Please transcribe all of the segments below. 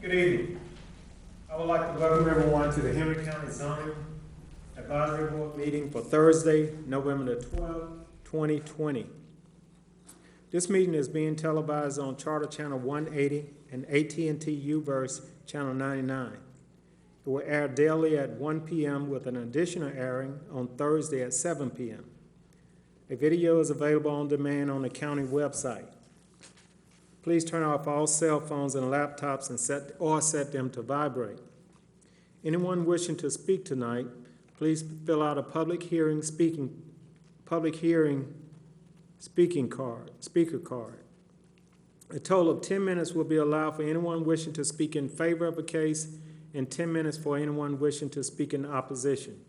Good evening. I would like to welcome everyone to the Henry County Zoning Advisory Board meeting for Thursday, November the 12th, 2020. This meeting is being televised on Charter Channel 180 and AT&T U-verse Channel 99. It will air daily at 1 p.m. with an additional airing on Thursday at 7 p.m. A video is available on demand on the county website. Please turn off all cell phones and laptops and set them to vibrate. Anyone wishing to speak tonight, please fill out a speaker card. A total of 10 minutes will be allowed for anyone wishing to speak in favor of a case and 10 minutes for anyone wishing to speak in opposition.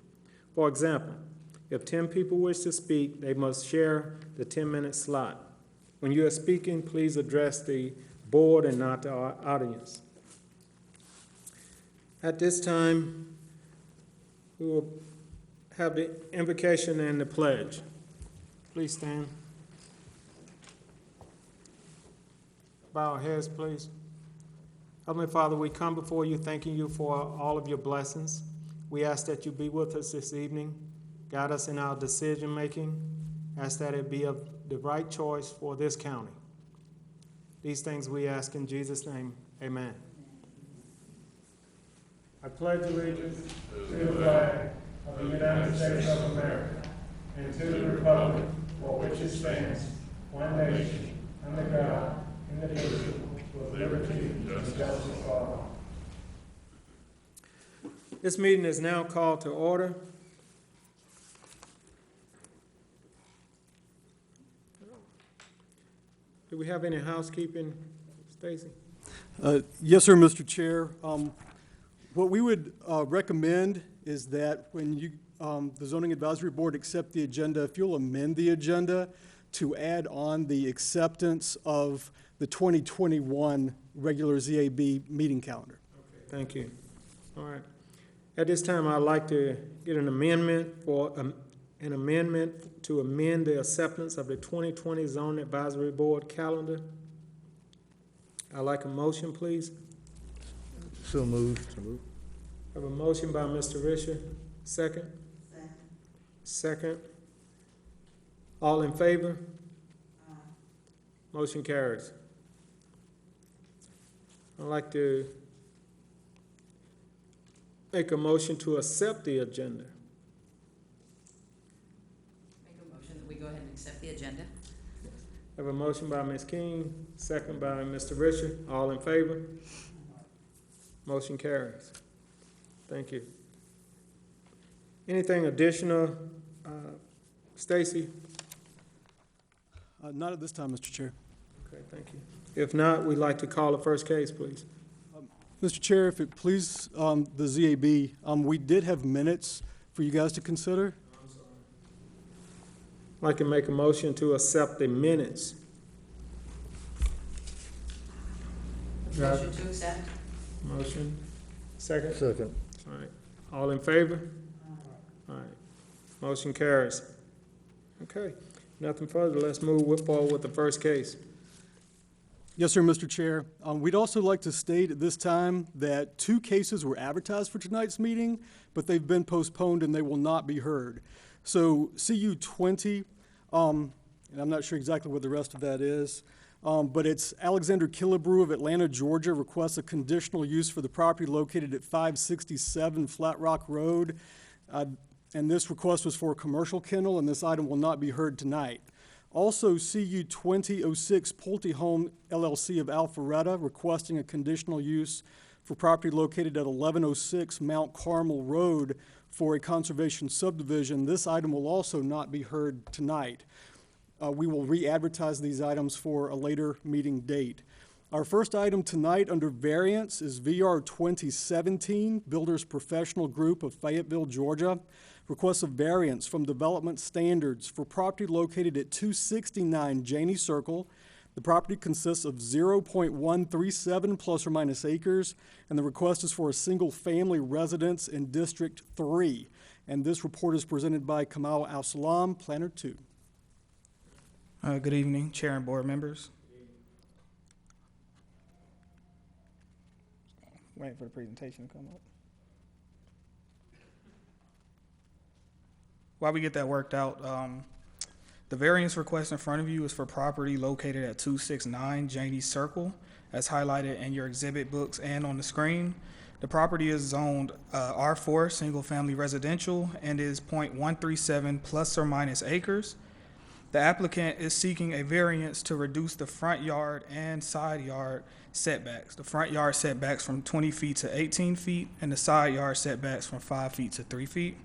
For example, if 10 people wish to speak, they must share the 10-minute slot. When you are speaking, please address the board and not the audience. At this time, we will have the invocation and the pledge. Please stand. Bow our heads, please. Heavenly Father, we come before you thanking you for all of your blessings. We ask that you be with us this evening. Guide us in our decision making. Ask that it be of the right choice for this county. These things we ask in Jesus' name. Amen. I pledge allegiance to the flag of the United States of America and to the republic for which it stands, one nation, under God, indivisible, with liberty and justice for all. This meeting is now called to order. Do we have any housekeeping, Stacy? Yes, sir, Mr. Chair. What we would recommend is that when the Zoning Advisory Board accept the agenda, if you'll amend the agenda to add on the acceptance of the 2021 regular ZAB meeting calendar. Okay, thank you. All right. At this time, I'd like to get an amendment to amend the acceptance of the 2020 Zoning Advisory Board calendar. I'd like a motion, please. So moved. I have a motion by Mr. Risher. Second? Second. All in favor? Motion carries. I'd like to make a motion to accept the agenda. Make a motion that we go ahead and accept the agenda. I have a motion by Ms. King, second by Mr. Risher. All in favor? Motion carries. Thank you. Anything additional, Stacy? Not at this time, Mr. Chair. Okay, thank you. If not, we'd like to call the first case, please. Mr. Chair, if it please the ZAB, we did have minutes for you guys to consider. I'd like to make a motion to accept the minutes. Motion to accept. Motion. Second? Second. All right. All in favor? All right. Motion carries. Okay. Nothing further. Let's move forward with the first case. Yes, sir, Mr. Chair. We'd also like to state at this time that 2 cases were advertised for tonight's meeting, but they've been postponed and they will not be heard. So CU 20, and I'm not sure exactly what the rest of that is, but it's Alexander Killebrew of Atlanta, Georgia, requests a conditional use for the property located at 567 Flat Rock Road. And this request was for a commercial kennel, and this item will not be heard tonight. Also, CU 2006 Pulte Home LLC of Alpharetta requesting a conditional use for property located at 1106 Mount Carmel Road for a conservation subdivision. This item will also not be heard tonight. We will re-advertise these items for a later meeting date. Our first item tonight under variance is VR 2017, Builders Professional Group of Fayetteville, Georgia. Requests a variance from development standards for property located at 269 Janey Circle. The property consists of 0.137 plus or minus acres, and the request is for a single-family residence in District 3. And this report is presented by Kamal Al-Salam, Planner 2. Good evening, Chair and board members. waiting for the presentation to come up. While we get that worked out, the variance request in front of you is for property located at 269 Janey Circle, as highlighted in your exhibit books and on the screen. The property is zoned R4, single-family residential, and is .137 plus or minus acres. The applicant is seeking a variance to reduce the front yard and side yard setbacks. The front yard setbacks from 20 feet to 18 feet, and the side yard setbacks from 5 feet to 3 feet.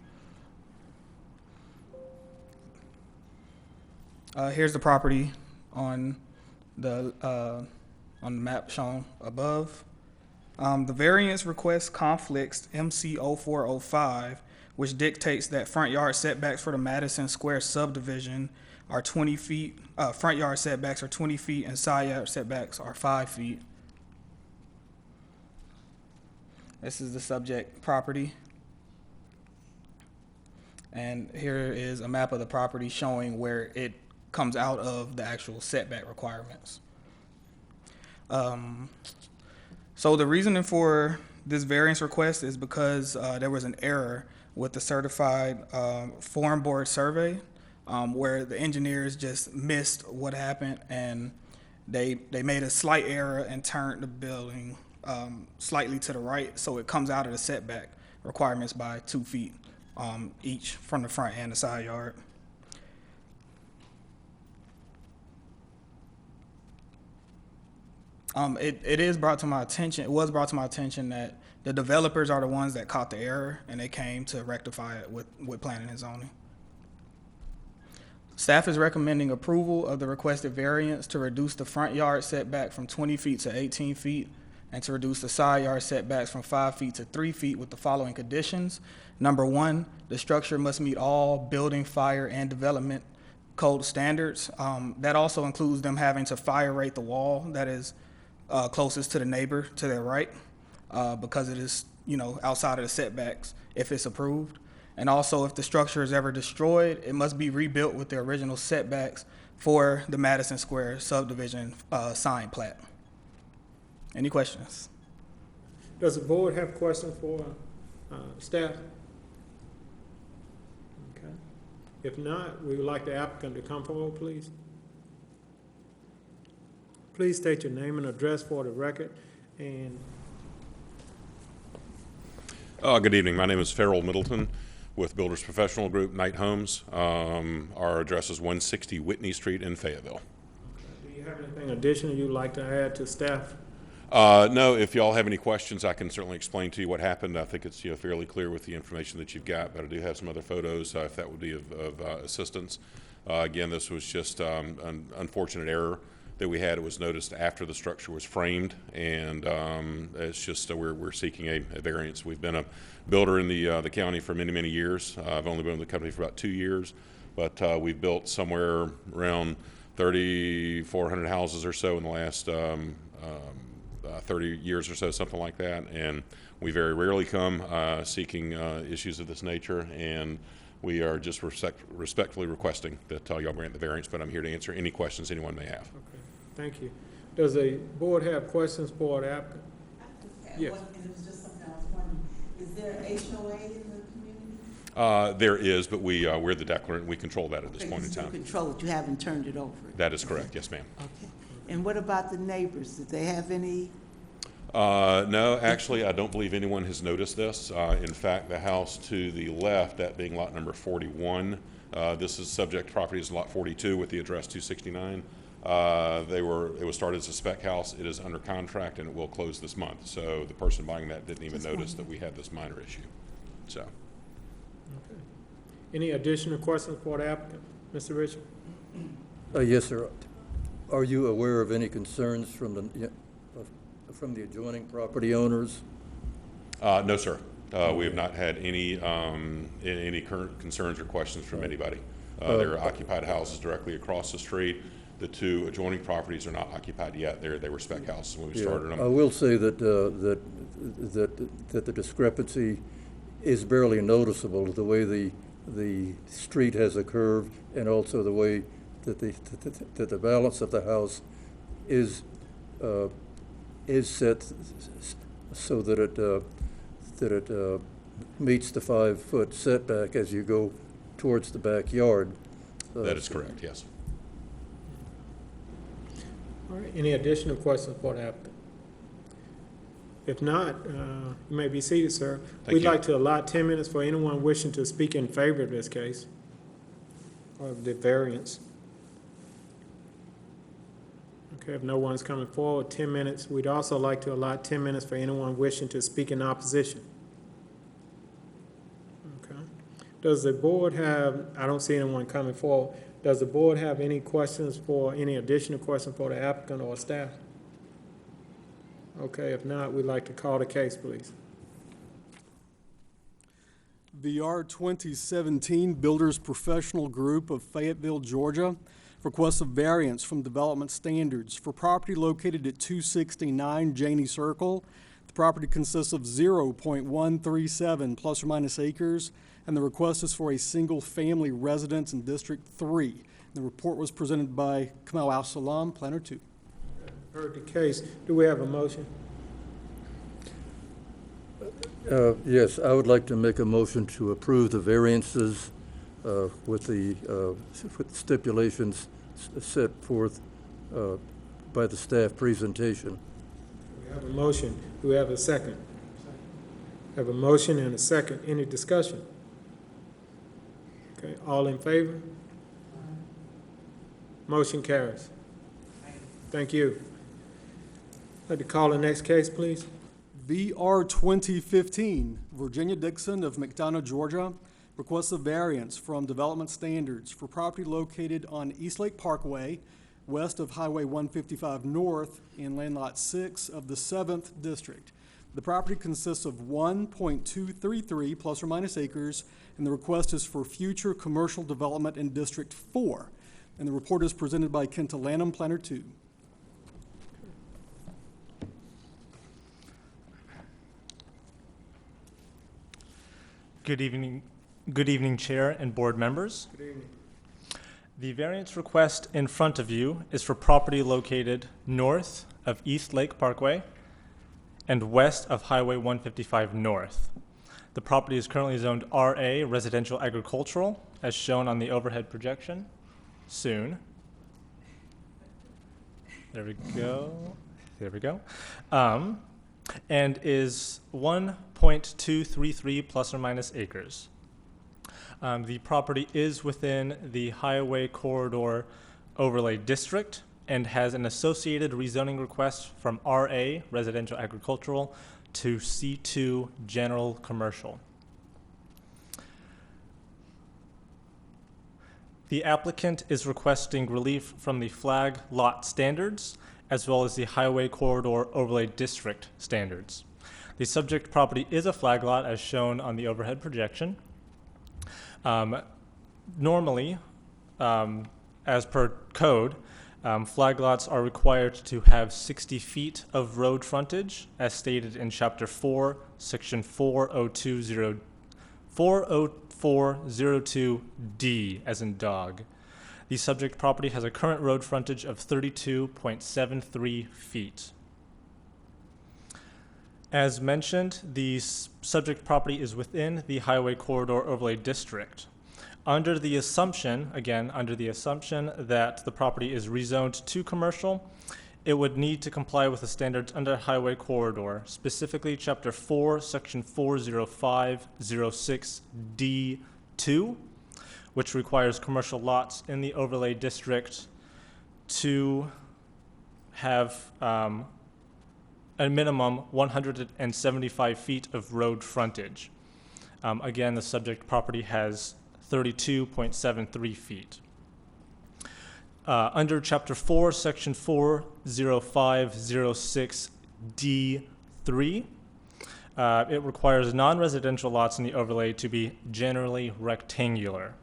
Here's the property on the map shown above. The variance request conflicts MC 0405, which dictates that front yard setbacks for the Madison Square subdivision are 20 feet. Front yard setbacks are 20 feet, and side yard setbacks are 5 feet. This is the subject property. And here is a map of the property showing where it comes out of the actual setback requirements. So the reasoning for this variance request is because there was an error with the certified form board survey where the engineers just missed what happened, and they made a slight error and turned the building slightly to the right, so it comes out of the setback requirements by 2 feet each from the front and the side yard. It was brought to my attention that the developers are the ones that caught the error, and they came to rectify it with planning and zoning. Staff is recommending approval of the requested variance to reduce the front yard setback from 20 feet to 18 feet and to reduce the side yard setbacks from 5 feet to 3 feet with the following conditions. Number one, the structure must meet all building, fire, and development code standards. That also includes them having to fire rate the wall that is closest to the neighbor to their right, because it is, outside of the setbacks if it's approved. And also, if the structure is ever destroyed, it must be rebuilt with the original setbacks for the Madison Square subdivision sign plat. Any questions? Does the board have questions for staff? Okay. If not, we would like the applicant to come forward, please. Please state your name and address for the record. And good evening. My name is Farrell Middleton with Builders Professional Group, Knight Homes. Our address is 160 Whitney Street in Fayetteville. do you have anything additional you'd like to add to staff? No, if y'all have any questions, I can certainly explain to you what happened. I think it's fairly clear with the information that you've got, but I do have some other photos if that would be of assistance. Again, this was just an unfortunate error that we had. It was noticed after the structure was framed, and it's just we're seeking a variance. We've been a builder in the county for many, many years. I've only been in the company for about 2 years, but we've built somewhere around 3,400 houses or so in the last 30 years or so, something like that. And we very rarely come seeking issues of this nature, and we are just respectfully requesting that y'all grant the variance, but I'm here to answer any questions anyone may have. Okay, thank you. Does the board have questions for the applicant? Yes. And it was just something I was wondering, is there an HOA in the community? There is, but we're the declarant. We control that at this point in You time. control it, you haven't turned it over? That is correct, yes, ma'am. Okay. And what about the neighbors? Did they have any? No, actually, I don't believe anyone has noticed this. In fact, the house to the left, that being lot number 41, this is subject property is lot 42 with the address 269. It was started as a spec house. It is under contract and it will close this month. So the person buying that didn't even notice that we had this minor issue. So. Okay. Any additional questions for the applicant? Mr. Richard? Yes, sir. Are you aware of any concerns from the adjoining property owners? No, sir. We have not had any current concerns or questions from anybody. There are occupied houses directly across the street. The two adjoining properties are not occupied yet. They were spec houses when we started them. I will say that the discrepancy is barely noticeable, the way the street has a curve, and also the way that the balance of the house is set so that it meets the 5-foot setback as you go towards the backyard. That is correct, yes. All right, any additional questions for the applicant? If not, you may be seated, sir. Thank We'd you. like to allot 10 minutes for anyone wishing to speak in favor of this case, or the variance. Okay, if no one's coming forward, 10 minutes. We'd also like to allot 10 minutes for anyone wishing to speak in opposition. Okay. Does the board have, I don't see anyone coming forward, does the board have any questions for, any additional questions for the applicant or staff? Okay, if not, we'd like to call the case, please. VR 2017 Builders Professional Group of Fayetteville, Georgia, requests a variance from development standards for property located at 269 Janey Circle. The property consists of 0.137 plus or minus acres, and the request is for a single-family residence in District 3. The report was presented by Kamal Al-Salam, Planner 2. Heard the case. Do we have a motion? Yes, I would like to make a motion to approve the variances with the stipulations set forth by the staff presentation. We have a motion. Do we have a second? Have a motion and a second. Any discussion? Okay, all in favor? Motion carries. Thank you. I'd like to call the next case, please. VR 2015, Virginia Dixon of Mcdonald, Georgia, requests a variance from development standards for property located on Eastlake Parkway, west of Highway 155 North in Land Lot 6 of the 7th District. The property consists of 1.233 plus or minus acres, and the request is for future commercial development in District 4. And the report is presented by Kenta Lanham, Planner 2. Good evening, Chair and board members. Good evening. The variance request in front of you is for property located north of East Lake Parkway and west of Highway 155 North. The property is currently zoned RA, Residential Agricultural, as shown on the overhead projection. Soon. There we go. There we go. And is 1.233 plus or minus acres. The property is within the Highway Corridor Overlay District and has an associated rezoning request from RA, Residential Agricultural, to C2, General Commercial. The applicant is requesting relief from the flag lot standards as well as the Highway Corridor Overlay District standards. The subject property is a flag lot as shown on the overhead projection. Normally, as per code, flag lots are required to have 60 feet of road frontage as stated in Chapter 4, Section 40402D as in dog. The subject property has a current road frontage of 32.73 feet. As mentioned, the subject property is within the Highway Corridor Overlay District. Under the assumption that the property is rezoned to commercial, it would need to comply with the standards under Highway Corridor, specifically Chapter 4, Section 40506D2, which requires commercial lots in the overlay district to have a minimum 175 feet of road frontage. Again, the subject property has 32.73 feet. Under Chapter 4, Section 40506D3, it requires non-residential lots in the overlay to be generally rectangular.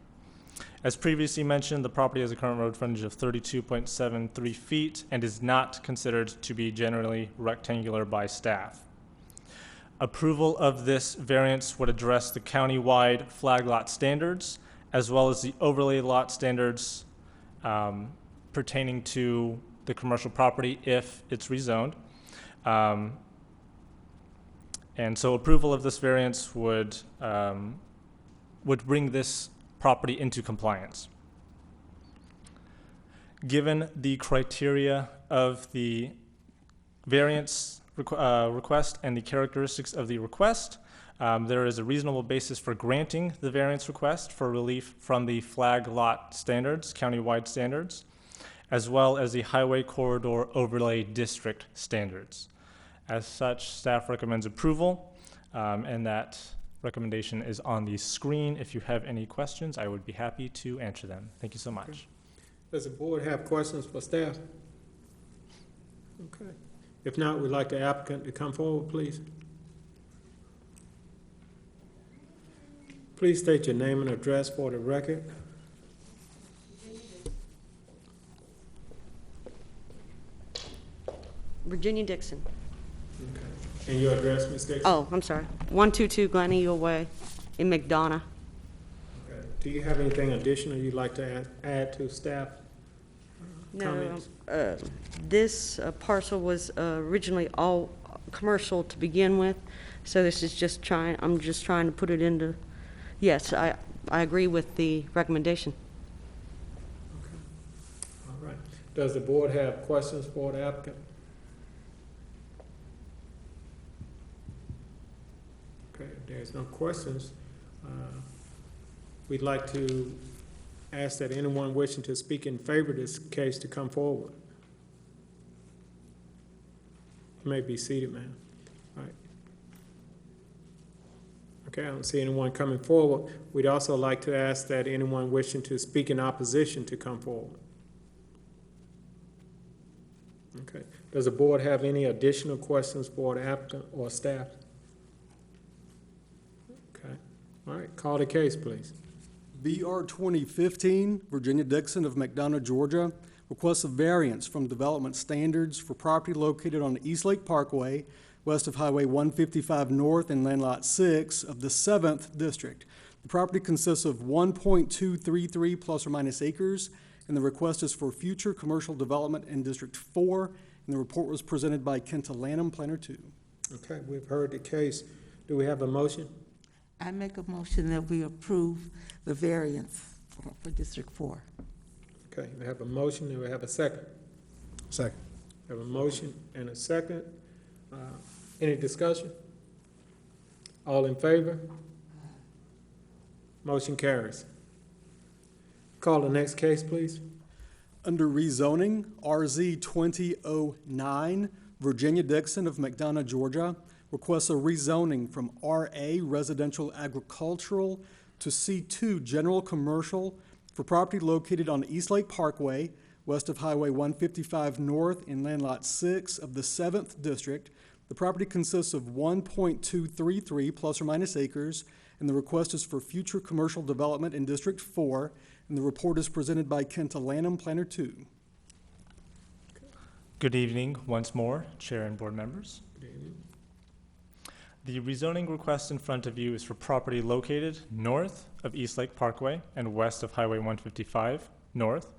As previously mentioned, the property has a current road frontage of 32.73 feet and is not considered to be generally rectangular by staff. Approval of this variance would address the county-wide flag lot standards as well as the overlay lot standards pertaining to the commercial property if it's rezoned. And so approval of this variance would bring this property into compliance. Given the criteria of the variance request and the characteristics of the request, there is a reasonable basis for granting the variance request for relief from the flag lot standards, countywide standards, as well as the Highway Corridor Overlay District standards. As such, staff recommends approval, and that recommendation is on the screen. If you have any questions, I would be happy to answer them. Thank you so much. Okay. Does the board have questions for staff? Okay. If not, we'd like the applicant to come forward, please. Please state your name and address for the record. Virginia Dixon. Okay. And your address, Ms. Dixon? Oh, I'm sorry. 122 Glen Eagle Way in McDonough. Okay. Do you have anything additional you'd like to add to staff comments? This parcel was originally all commercial to begin with, so this is just I'm just trying to put it into, yes, I agree with the recommendation. Okay. All right. Does the board have questions for the applicant? Okay, if there's no questions, we'd like to ask that anyone wishing to speak in favor of this case to come forward. You may be seated, ma'am. All right. Okay, I don't see anyone coming forward. We'd also like to ask that anyone wishing to speak in opposition to come forward. Okay. Does the board have any additional questions for the applicant or staff? Okay. All right, call the case, please. VR 2015, Virginia Dixon of McDonough, Georgia, requests a variance from development standards for property located on the East Lake Parkway, west of Highway 155 North in Land Lot 6 of the 7th District. The property consists of 1.233 plus or minus acres, and the request is for future commercial development in District 4, and the report was presented by Kenta Lanham, Planner 2. Okay, we've heard the case. Do we have a motion? I make a motion that we approve the variance for District 4. Okay, we have a motion, and we have a second. Second. We have a motion and a second. Any discussion? All in favor? Motion carries. Call the next case, please. Under rezoning, RZ 2009, Virginia Dixon of McDonough, Georgia, requests a rezoning from RA Residential Agricultural to C2 General Commercial for property located on East Lake Parkway, west of Highway 155 North in Land Lot 6 of the 7th District. The property consists of 1.233 plus or minus acres, and the request is for future commercial development in District 4, and the report is presented by Kenta Lanham, Planner 2. Good evening once more, Chair and board members. Good evening. The rezoning request in front of you is for property located north of East Lake Parkway and west of Highway 155 North.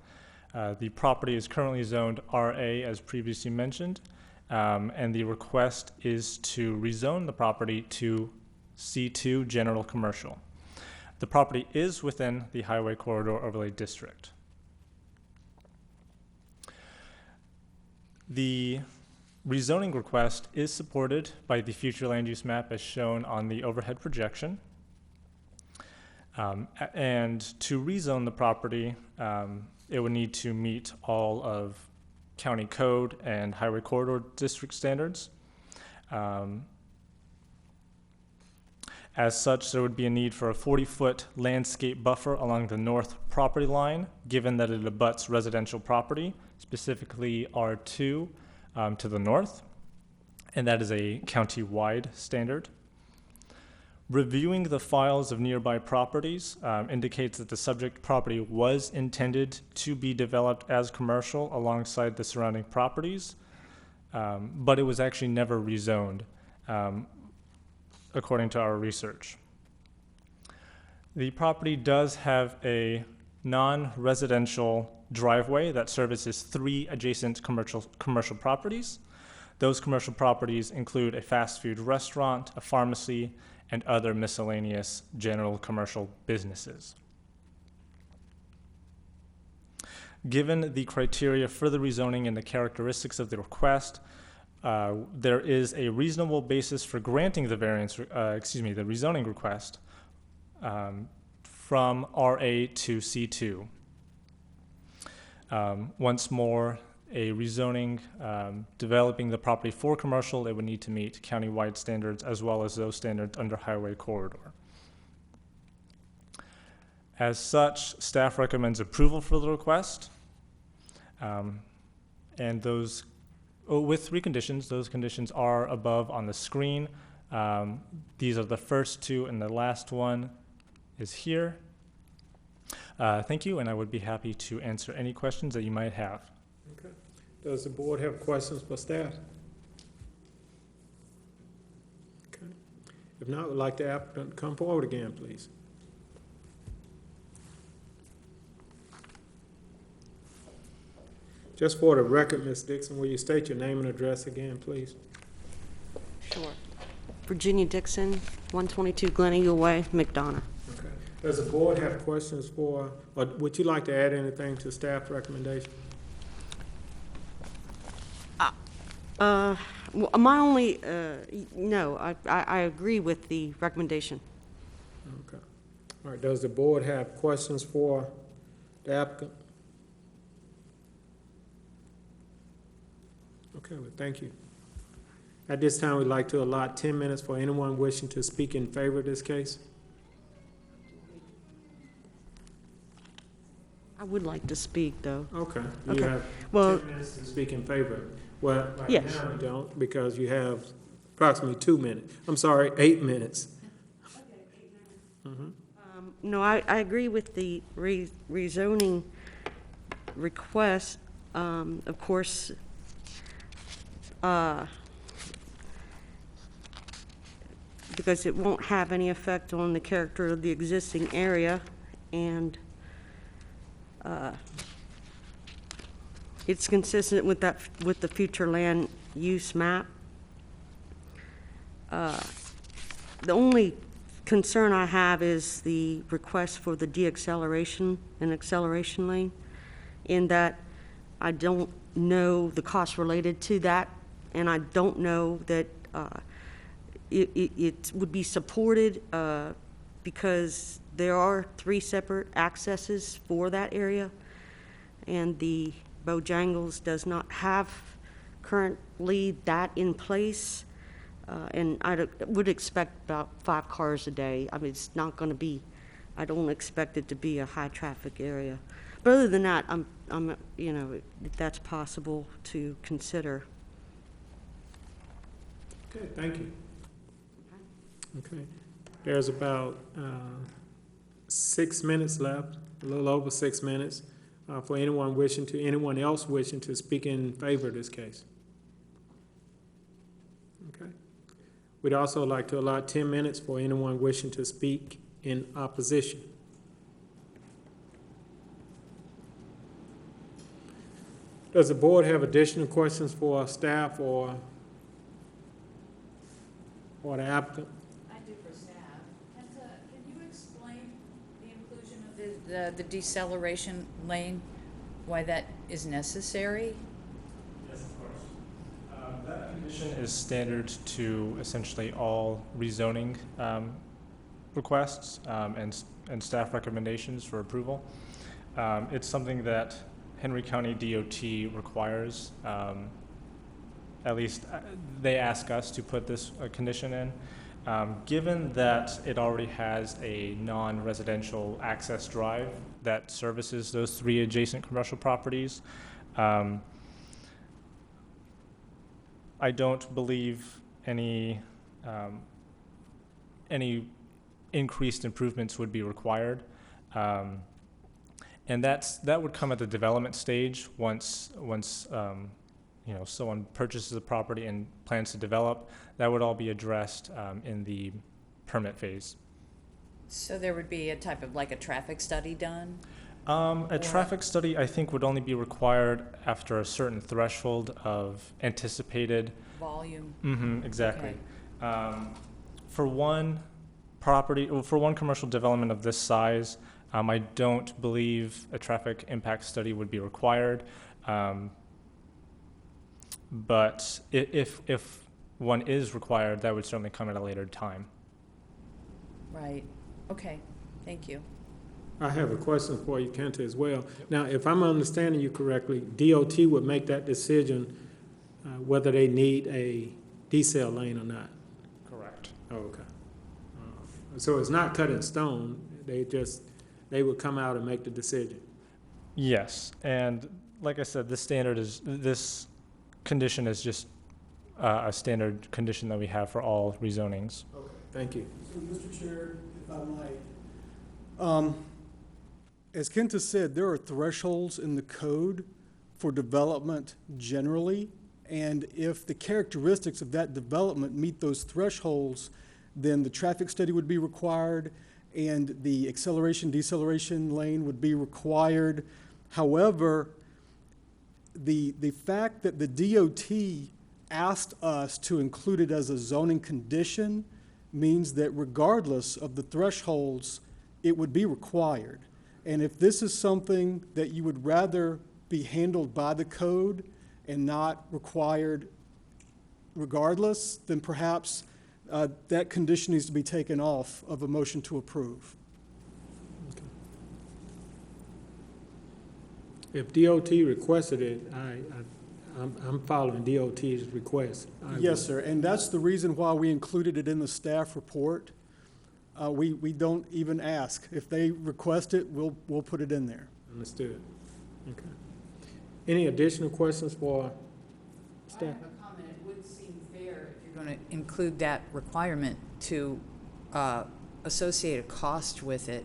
The property is currently zoned RA as previously mentioned, and the request is to rezone the property to C2 General Commercial. The property is within the Highway Corridor Overlay District. The rezoning request is supported by the future land use map as shown on the overhead projection. And to rezone the property, it would need to meet all of county code and highway corridor district standards. As such, there would be a need for a 40-foot landscape buffer along the north property line, given that it abuts residential property, specifically R2 to the north, and that is a county-wide standard. Reviewing the files of nearby properties indicates that the subject property was intended to be developed as commercial alongside the surrounding properties, but it was actually never rezoned, according to our research. The property does have a non-residential driveway that services 3 adjacent commercial properties. Those commercial properties include a fast food restaurant, a pharmacy, and other miscellaneous general commercial businesses. Given the criteria for the rezoning and the characteristics of the request, there is a reasonable basis for granting the the rezoning request from RA to C2. Once more, a rezoning developing the property for commercial, it would need to meet county-wide standards as well as those standards under highway corridor. As such, staff recommends approval for the request, and those, with 3 conditions. Those conditions are above on the screen. These are the first 2, and the last one is here. Thank you, and I would be happy to answer any questions that you might have. Okay. Does the board have questions for staff? Okay. If not, would like the applicant to come forward again, please. Just for the record, Ms. Dixon, will you state your name and address again, please? Sure. Virginia Dixon, 122 Glen Eagle Way, Mcdonald. Okay. Does the board have questions for, or would you like to add anything to staff recommendation? Well, my only, no, I agree with the recommendation. Okay. All right, does the board have questions for the applicant? Okay, well, thank you. At this time, we'd like to allot 10 minutes for anyone wishing to speak in favor of this case. I would like to speak, though. Okay. You Okay. have Well- 10 minutes to speak in favor. Well, right Yes. now you don't, because you have approximately 2 minutes. I'm sorry, 8 minutes. No, I agree with the rezoning request. Of course, because it won't have any effect on the character of the existing area, and it's consistent with that, with the future land use map. The only concern I have is the request for the de-acceleration and acceleration lane, in that I don't know the cost related to that, and I don't know that it would be supported because there are 3 separate accesses for that area, and the Bojangles does not have currently that in place. And I would expect about 5 cars a day. I mean, it's not going to be, I don't expect it to be a high-traffic area. But other than that, I'm, you know, if that's possible to consider. Okay, thank you. Okay. There's about 6 minutes left, a little over 6 minutes, for anyone else wishing to speak in favor of this case. Okay. We'd also like to allot 10 minutes for anyone wishing to speak in opposition. Does the board have additional questions for staff or the applicant? I do for staff. Can you explain the inclusion of the deceleration lane, why that is necessary? Yes, of course. That condition is standard to essentially all rezoning requests and staff recommendations for approval. It's something that Henry County DOT requires. At least they ask us to put this condition in. Given that it already has a non-residential access drive that services those 3 adjacent commercial properties, I don't believe any increased improvements would be required. And that would come at the development stage once you know, someone purchases the property and plans to develop. That would all be addressed in the permit phase. So there would be a type of like a traffic study done? A traffic study, I think, would only be required after a certain threshold of anticipated. Volume. Mm-hmm, exactly. For one for one commercial development of this size, I don't believe a traffic impact study would be required. But if one is required, that would certainly come at a later time. Right. Okay. Thank you. I have a question for you, Kenta, as well. Now, if I'm understanding you correctly, DOT would make that decision whether they need a decel lane or not. Correct. Oh, okay. So it's not cut in stone. They would come out and make the decision. Yes, and like I said, this condition is just a standard condition that we have for all rezonings. Okay. Thank you. So, Mr. Chair, if I might, as Kenta said, there are thresholds in the code for development generally, and if the characteristics of that development meet those thresholds, then the traffic study would be required and the acceleration, deceleration lane would be required. However, the fact that the DOT asked us to include it as a zoning condition means that regardless of the thresholds, it would be required. And if this is something that you would rather be handled by the code and not required regardless, then perhaps that condition needs to be taken off of a motion to approve. If DOT requested it, I'm following DOT's request. Yes, sir, and that's the reason why we included it in the staff report. We don't even ask. If they request it, we'll put it in there. Understood. Okay. Any additional questions for I staff? have a comment. It would seem fair if you're going to include that requirement to associate a cost with it,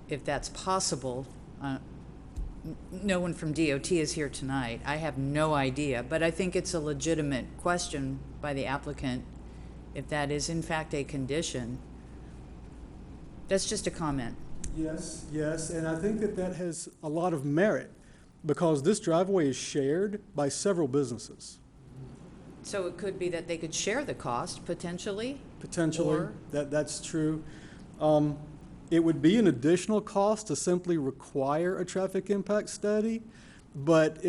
if that's possible. No one from DOT is here tonight. I have no idea, but I think it's a legitimate question by the applicant if that is in fact a condition. That's just a comment. Yes, and I think that has a lot of merit because this driveway is shared by several businesses. So it could be that they could share the cost potentially? Potentially, Or- that's true. It would be an additional cost to simply require a traffic impact study, but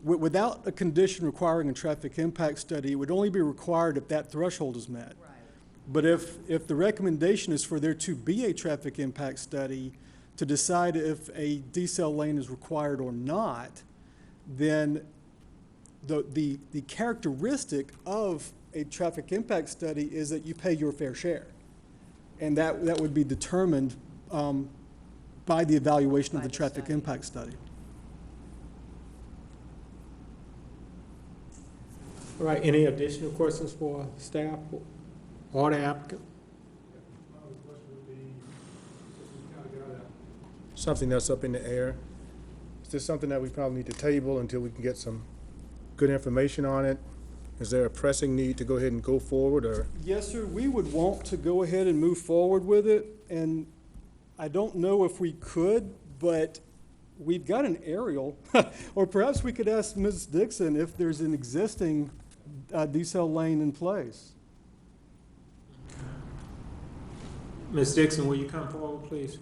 without a condition requiring a traffic impact study, it would only be required if that threshold is met. Right. But if the recommendation is for there to be a traffic impact study to decide if a decel lane is required or not, then the characteristic of a traffic impact study is that you pay your fair share. And that would be determined by the evaluation of By the the traffic study. impact study. All right, any additional questions for staff or the applicant? Something that's up in the air. Is this something that we probably need to table until we can get some good information on it? Is there a pressing need to go ahead and go forward, or? Yes, sir, we would want to go ahead and move forward with it, and I don't know if we could, but we've got an aerial, or perhaps we could ask Ms. Dixon if there's an existing decel lane in place. Ms. Dixon, will you come forward, please?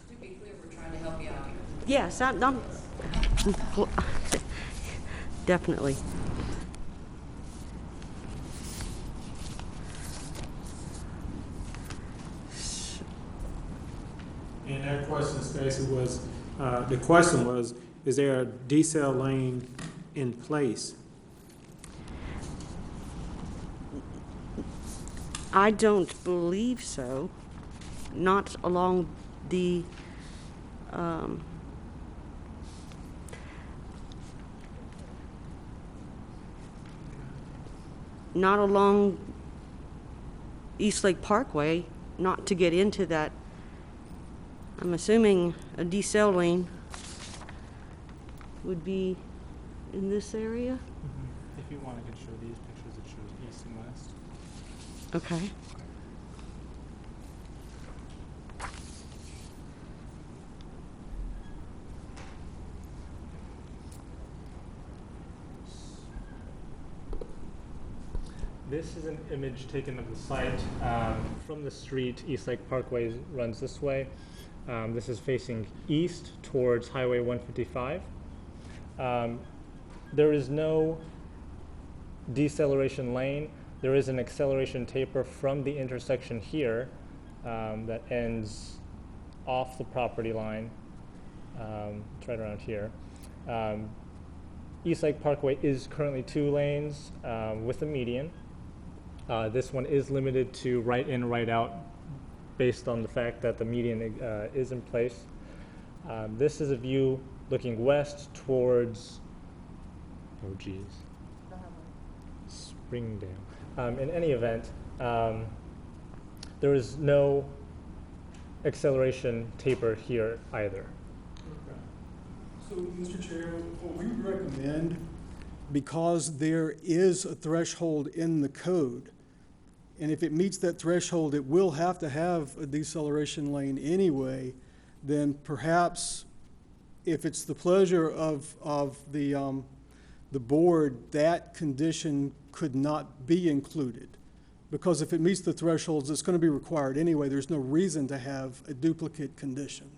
To be clear, we're trying to help you out here. Yes, I'm definitely. And that question, Stacy, was, the question was, is there a decel lane in place? I don't believe so. Not along the, not along East Lake Parkway, not to get into that. I'm assuming a decel lane would be in this area. If you want, I can show these pictures that show Okay. This is an image taken of the site from the street. East Lake Parkway runs this way. This is facing east towards Highway 155. There is no deceleration lane. There is an acceleration taper from the intersection here that ends off the property line. It's right around here. East Lake Parkway is currently 2 lanes with a median. This one is limited to right in, right out based on the fact that the median is in place. This is a view looking west towards, oh geez, Springdale. In any event, there is no acceleration taper here either. So, Mr. Chair, what we recommend, because there is a threshold in the code, and if it meets that threshold, it will have to have a deceleration lane anyway, then perhaps if it's the pleasure of the board, that condition could not be included. Because if it meets the thresholds, it's going to be required anyway. There's no reason to have a duplicate condition.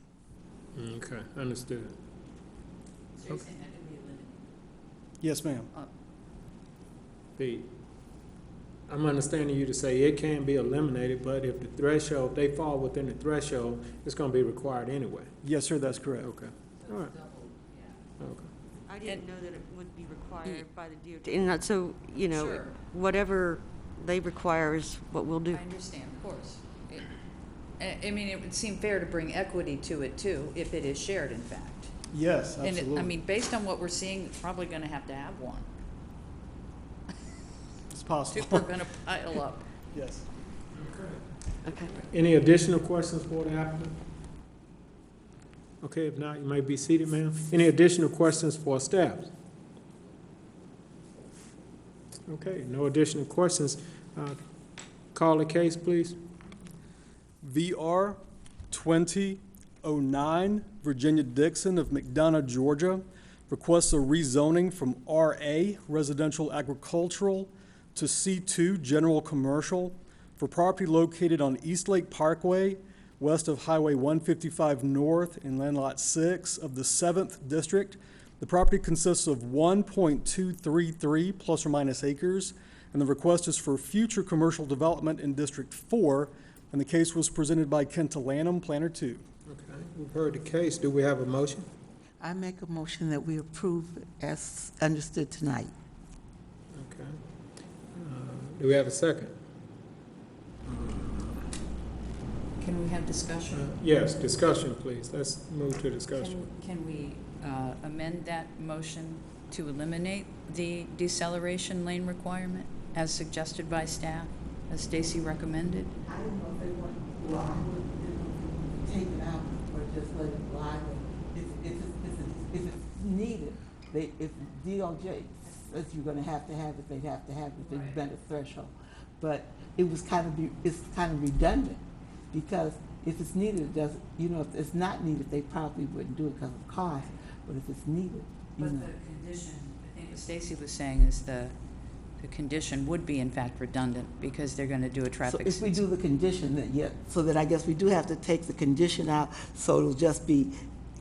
Okay, understood. So you're saying that could be eliminated? Yes, ma'am. I'm understanding you to say it can be eliminated, but if the threshold, they fall within the threshold, it's gonna be required anyway. Yes, sir, that's correct. Okay, all right, okay. I didn't know that it would be required by the DOT. And not, so, you know, Sure. whatever they require is what we'll do. I understand, of course. I mean, it would seem fair to bring equity to it too, if it is shared, in fact. Yes, And absolutely. I mean, based on what we're seeing, it's probably gonna have to have one. It's 2 possible. are gonna pile up. Yes. Okay. Any additional questions for the applicant? Okay, if not, you may be seated, ma'am. Any additional questions for staff? Okay, no additional questions. Call the case, please. VR 2009, Virginia Dixon of Mcdonald, Georgia, requests a rezoning from RA, Residential Agricultural, to C2, General Commercial, for property located on East Lake Parkway, west of Highway 155 North in Land Lot 6 of the 7th District. The property consists of 1.233 plus or minus acres, and the request is for future commercial development in District 4, and the case was presented by Ken Lanham, Planner 2. Okay, we've heard the case. Do we have a motion? I make a motion that we approve as understood tonight. Okay. Do we have a second? Can we have discussion? Yes, discussion, please. Let's move to discussion. Can we amend that motion to eliminate the deceleration lane requirement as suggested by staff, as Stacy recommended? I don't know if they want to lie, take it out or just let it lie. If it's needed, if DOJ says you're gonna have to have it, they have to have it, they've been a threshold. But it's kind of redundant, because if it's needed, it doesn't, if it's not needed, they probably wouldn't do it because of cost, but if it's needed, But the condition, I think what Stacy was saying is the condition would be in fact redundant because they're gonna do a So traffic. if we do the condition, then so that I guess we do have to take the condition out, so it'll just be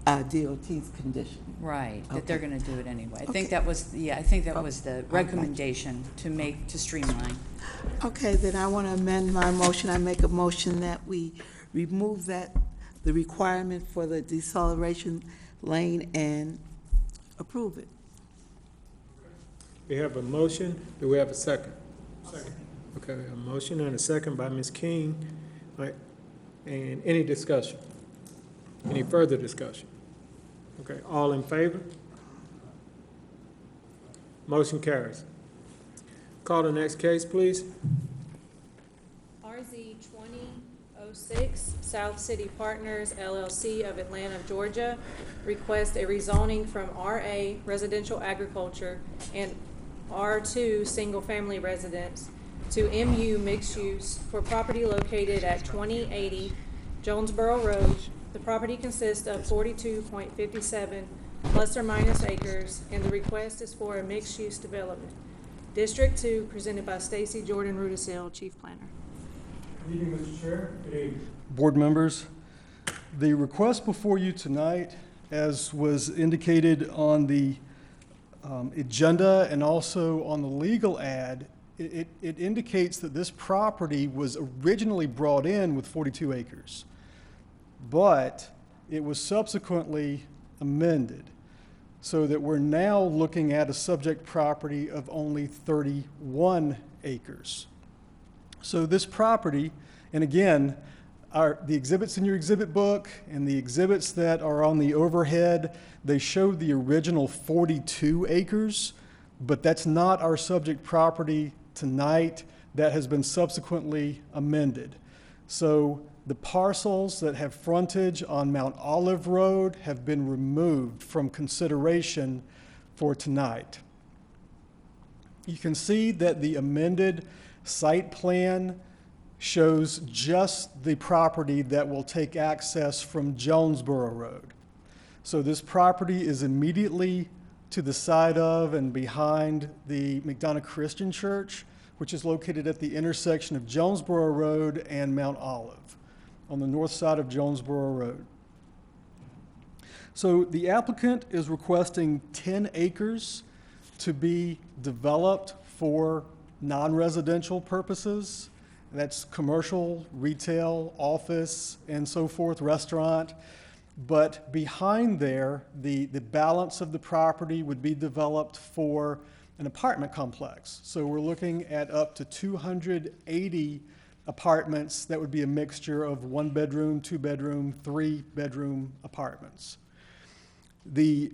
DOT's condition. Right, that they're Okay. gonna do it anyway. I Okay. think that was the recommendation to streamline. Okay, then I want to amend my motion. I make a motion that we remove the requirement for the deceleration lane and approve it. We have a motion. Do we have a second? Second. Okay, a motion and a second by Ms. King. All right. And any discussion? Any further discussion? Okay, all in favor? Motion carries. Call the next case, please. RZ 2006, South City Partners LLC of Atlanta, Georgia, request a rezoning from RA Residential Agriculture and R2 Single Family Residence to MU mixed use for property located at 2080 Jonesboro Road. The property consists of 42.57 plus or minus acres, and the request is for a mixed-use development. District 2, presented by Stacy Jordan Rudisill, Chief Planner. Good evening, Mr. Chair. Good evening. Board members, the request before you tonight, as was indicated on the agenda and also on the legal ad, it indicates that this property was originally brought in with 42 acres, but it was subsequently amended so that we're now looking at a subject property of only 31 acres. So this property, and again, the exhibits in your exhibit book and the exhibits that are on the overhead, they show the original 42 acres, but that's not our subject property tonight. That has been subsequently amended. So the parcels that have frontage on Mount Olive Road have been removed from consideration for tonight. You can see that the amended site plan shows just the property that will take access from Jonesboro Road. So this property is immediately to the side of and behind the Mcdonald Christian Church, which is located at the intersection of Jonesboro Road and Mount Olive on the north side of Jonesboro Road. So the applicant is requesting 10 acres to be developed for non-residential purposes. That's commercial, retail, office, and so forth, restaurant. But behind there, the balance of the property would be developed for an apartment complex. So we're looking at up to 280 apartments that would be a mixture of 1-bedroom, 2-bedroom, 3-bedroom apartments. The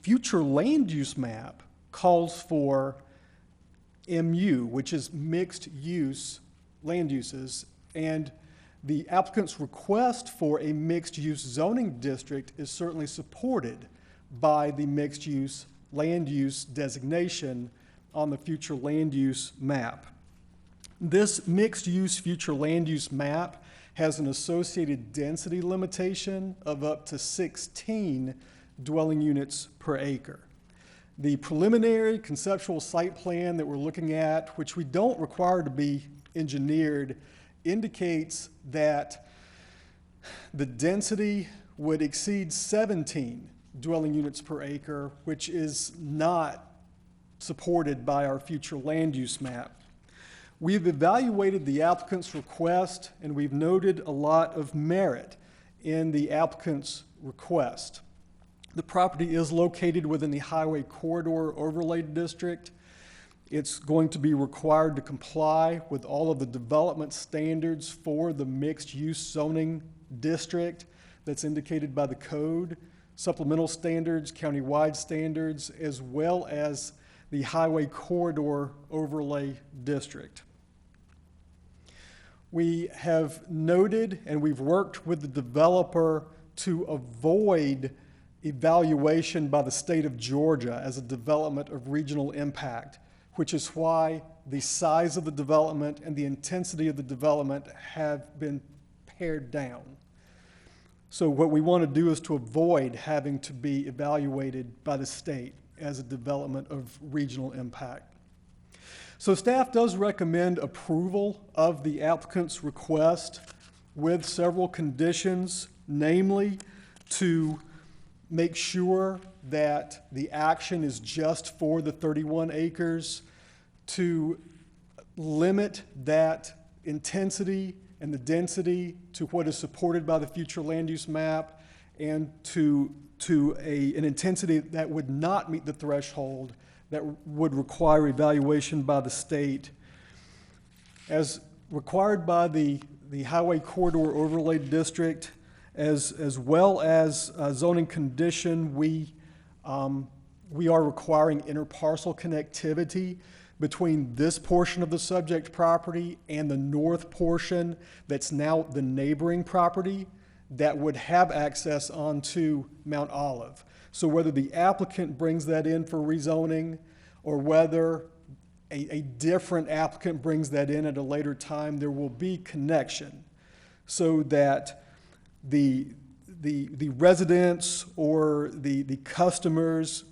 future land use map calls for MU, which is mixed use land uses, and the applicant's request for a mixed use zoning district is certainly supported by the mixed use land use designation on the future land use map. This mixed use future land use map has an associated density limitation of up to 16 dwelling units per acre. The preliminary conceptual site plan that we're looking at, which we don't require to be engineered, indicates that the density would exceed 17 dwelling units per acre, which is not supported by our future land use map. We've evaluated the applicant's request, and we've noted a lot of merit in the applicant's request. The property is located within the Highway Corridor Overlay District. It's going to be required to comply with all of the development standards for the mixed-use zoning district that's indicated by the code, supplemental standards, countywide standards, as well as the Highway Corridor Overlay District. We have noted and we've worked with the developer to avoid evaluation by the state of Georgia as a development of regional impact, which is why the size of the development and the intensity of the development have been pared down. So what we want to do is to avoid having to be evaluated by the state as a development of regional impact. So staff does recommend approval of the applicant's request with several conditions, namely to make sure that the action is just for the 31 acres, to limit that intensity and the density to what is supported by the future land use map, and to an intensity that would not meet the threshold that would require evaluation by the state. As required by the Highway Corridor Overlay District, as well as zoning condition, we are requiring interparcel connectivity between this portion of the subject property and the north portion that's now the neighboring property that would have access onto Mount Olive. So whether the applicant brings that in for rezoning or whether a different applicant brings that in at a later time, there will be connection so that the residents or the customers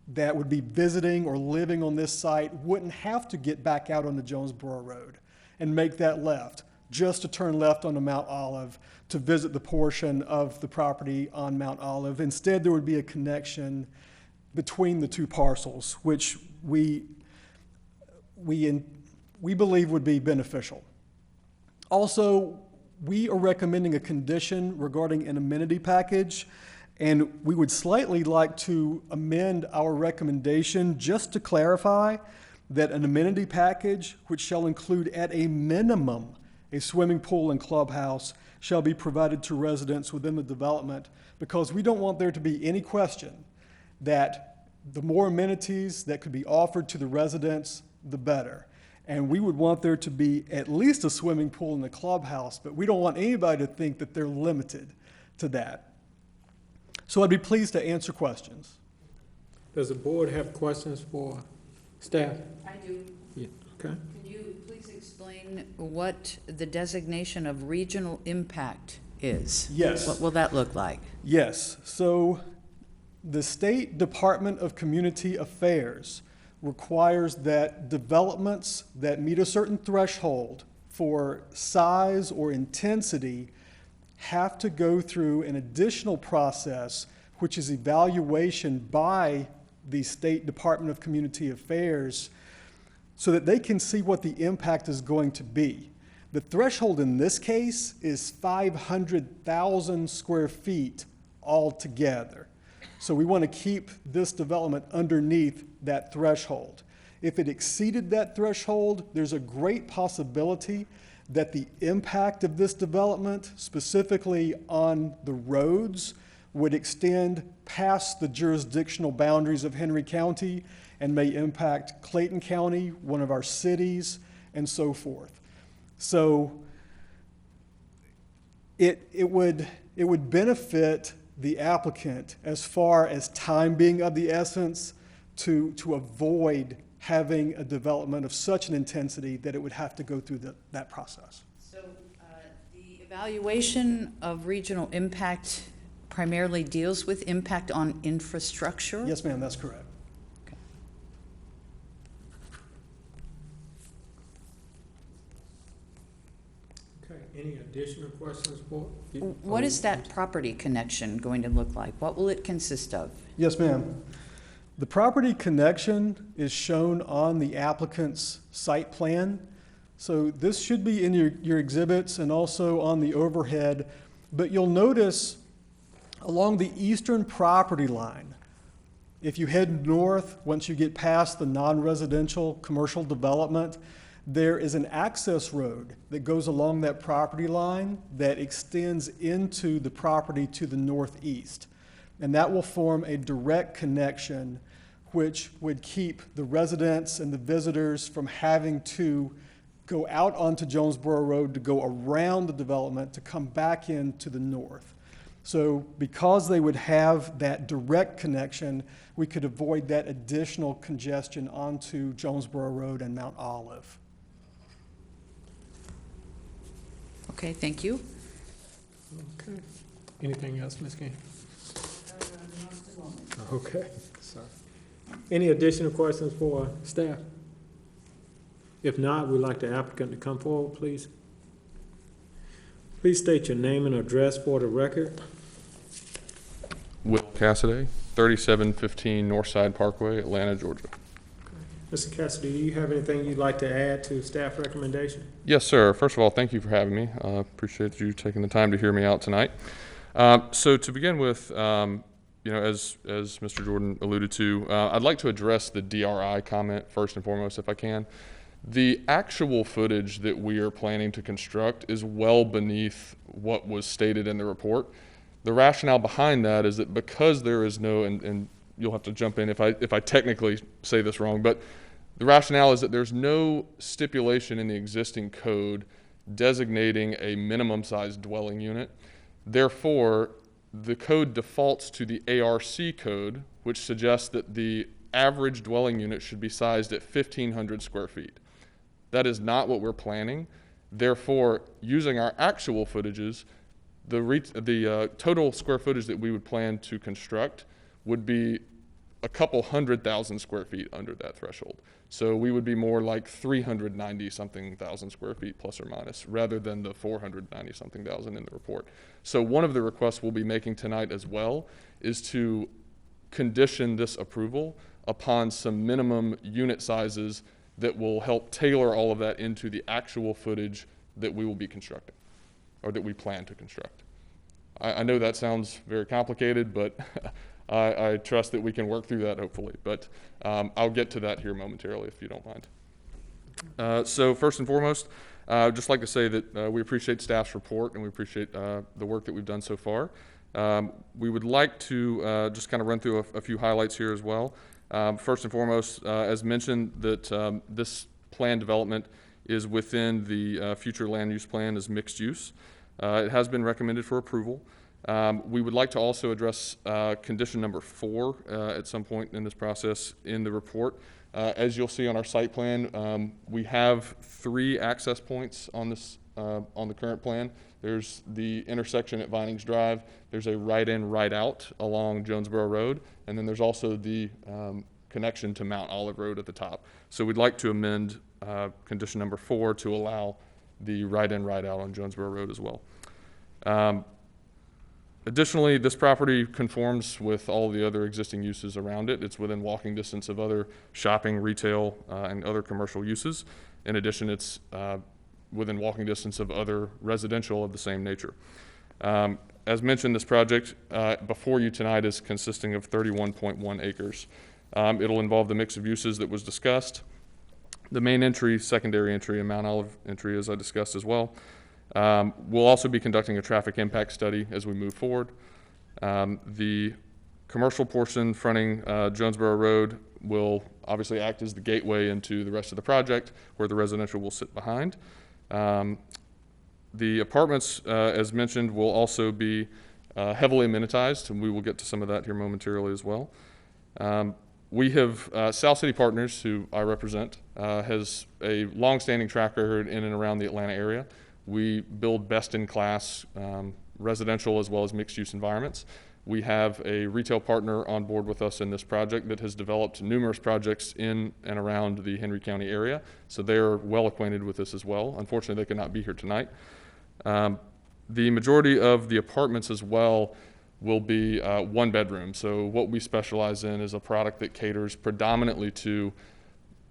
that would be visiting or living on this site wouldn't have to get back out on the Jonesboro Road and make that left, just to turn left onto Mount Olive to visit the portion of the property on Mount Olive. Instead, there would be a connection between the two parcels, which we believe would be beneficial. Also, we are recommending a condition regarding an amenity package, and we would slightly like to amend our recommendation just to clarify that an amenity package, which shall include at a minimum a swimming pool and clubhouse, shall be provided to residents within the development, because we don't want there to be any question that the more amenities that could be offered to the residents, the better. And we would want there to be at least a swimming pool in the clubhouse, but we don't want anybody to think that they're limited to that. So I'd be pleased to answer questions. Does the board have questions for staff? I do. Yeah, okay. Can you please explain what the designation of regional impact is? Yes. What will that look like? Yes. So the State Department of Community Affairs requires that developments that meet a certain threshold for size or intensity have to go through an additional process, which is evaluation by the State Department of Community Affairs, so that they can see what the impact is going to be. The threshold in this case is 500,000 square feet altogether. So we want to keep this development underneath that threshold. If it exceeded that threshold, there's a great possibility that the impact of this development, specifically on the roads, would extend past the jurisdictional boundaries of Henry County and may impact Clayton County, one of our cities, and so forth. So it would benefit the applicant as far as time being of the essence to avoid having a development of such an intensity that it would have to go through that process. So the evaluation of regional impact primarily deals with impact on infrastructure? Yes, ma'am, that's correct. Okay. Okay, any additional questions for? What is that property connection going to look like? What will it consist of? Yes, ma'am. The property connection is shown on the applicant's site plan. So this should be in your exhibits and also on the overhead. But you'll notice along the eastern property line, if you head north, once you get past the non-residential commercial development, there is an access road that goes along that property line that extends into the property to the northeast. And that will form a direct connection which would keep the residents and the visitors from having to go out onto Jonesboro Road to go around the development to come back into the north. So because they would have that direct connection, we could avoid that additional congestion onto Jonesboro Road and Mount Olive. Okay, thank you. Okay. Anything else, Ms. King? Okay, sorry. Any additional questions for staff? If not, we'd like the applicant to come forward, please. Please state your name and address for the record. Will Cassidy, 3715 Northside Parkway, Atlanta, Georgia. Mr. Cassidy, do you have anything you'd like to add to staff recommendation? Yes, sir. First of all, thank you for having me. Appreciate you taking the time to hear me out tonight. So to begin with, as Mr. Jordan alluded to, I'd like to address the DRI comment first and foremost, if I can. The actual footage that we are planning to construct is well beneath what was stated in the report. The rationale behind that is that because there is no, and you'll have to jump in if I technically say this wrong, but the rationale is that there's no stipulation in the existing code designating a minimum size dwelling unit. Therefore, the code defaults to the ARC code, which suggests that the average dwelling unit should be sized at 1,500 square feet. That is not what we're planning. Therefore, using our actual footages, the total square footage that we would plan to construct would be a couple 100,000 square feet under that threshold. So we would be more like 390-something thousand square feet plus or minus, rather than the 490-something thousand in the report. So one of the requests we'll be making tonight as well is to condition this approval upon some minimum unit sizes that will help tailor all of that into the actual footage that we will be constructing, or that we plan to construct. I know that sounds very complicated, but I trust that we can work through that hopefully. But I'll get to that here momentarily if you don't mind. So first and foremost, I'd just like to say that we appreciate staff's report and we appreciate the work that we've done so far. We would like to just kind of run through a few highlights here as well. First and foremost, as mentioned, that this plan development is within the future land use plan as mixed use. It has been recommended for approval. We would like to also address condition number 4 at some point in this process in the report. As you'll see on our site plan, we have 3 access points on this on the current plan. There's the intersection at Vinings Drive. There's a right in, right out along Jonesboro Road, and then there's also the connection to Mount Olive Road at the top. So we'd like to amend condition number 4 to allow the right in, right out on Jonesboro Road as well. Additionally, this property conforms with all the other existing uses around it. It's within walking distance of other shopping, retail, and other commercial uses. In addition, it's within walking distance of other residential of the same nature. As mentioned, this project before you tonight is consisting of 31.1 acres. It'll involve the mix of uses that was discussed, the main entry, secondary entry, and Mount Olive entry, as I discussed as well. We'll also be conducting a traffic impact study as we move forward. The commercial portion fronting Jonesboro Road will obviously act as the gateway into the rest of the project, where the residential will sit behind. The apartments, as mentioned, will also be heavily amenitized, and we will get to some of that here momentarily as well. We have South City Partners, who I represent, has a long-standing track record in and around the Atlanta area. We build best-in-class residential as well as mixed-use environments. We have a retail partner on board with us in this project that has developed numerous projects in and around the Henry County area, so they're well acquainted with this as well. Unfortunately, they could not be here tonight. The majority of the apartments as well will be one bedroom. So what we specialize in is a product that caters predominantly to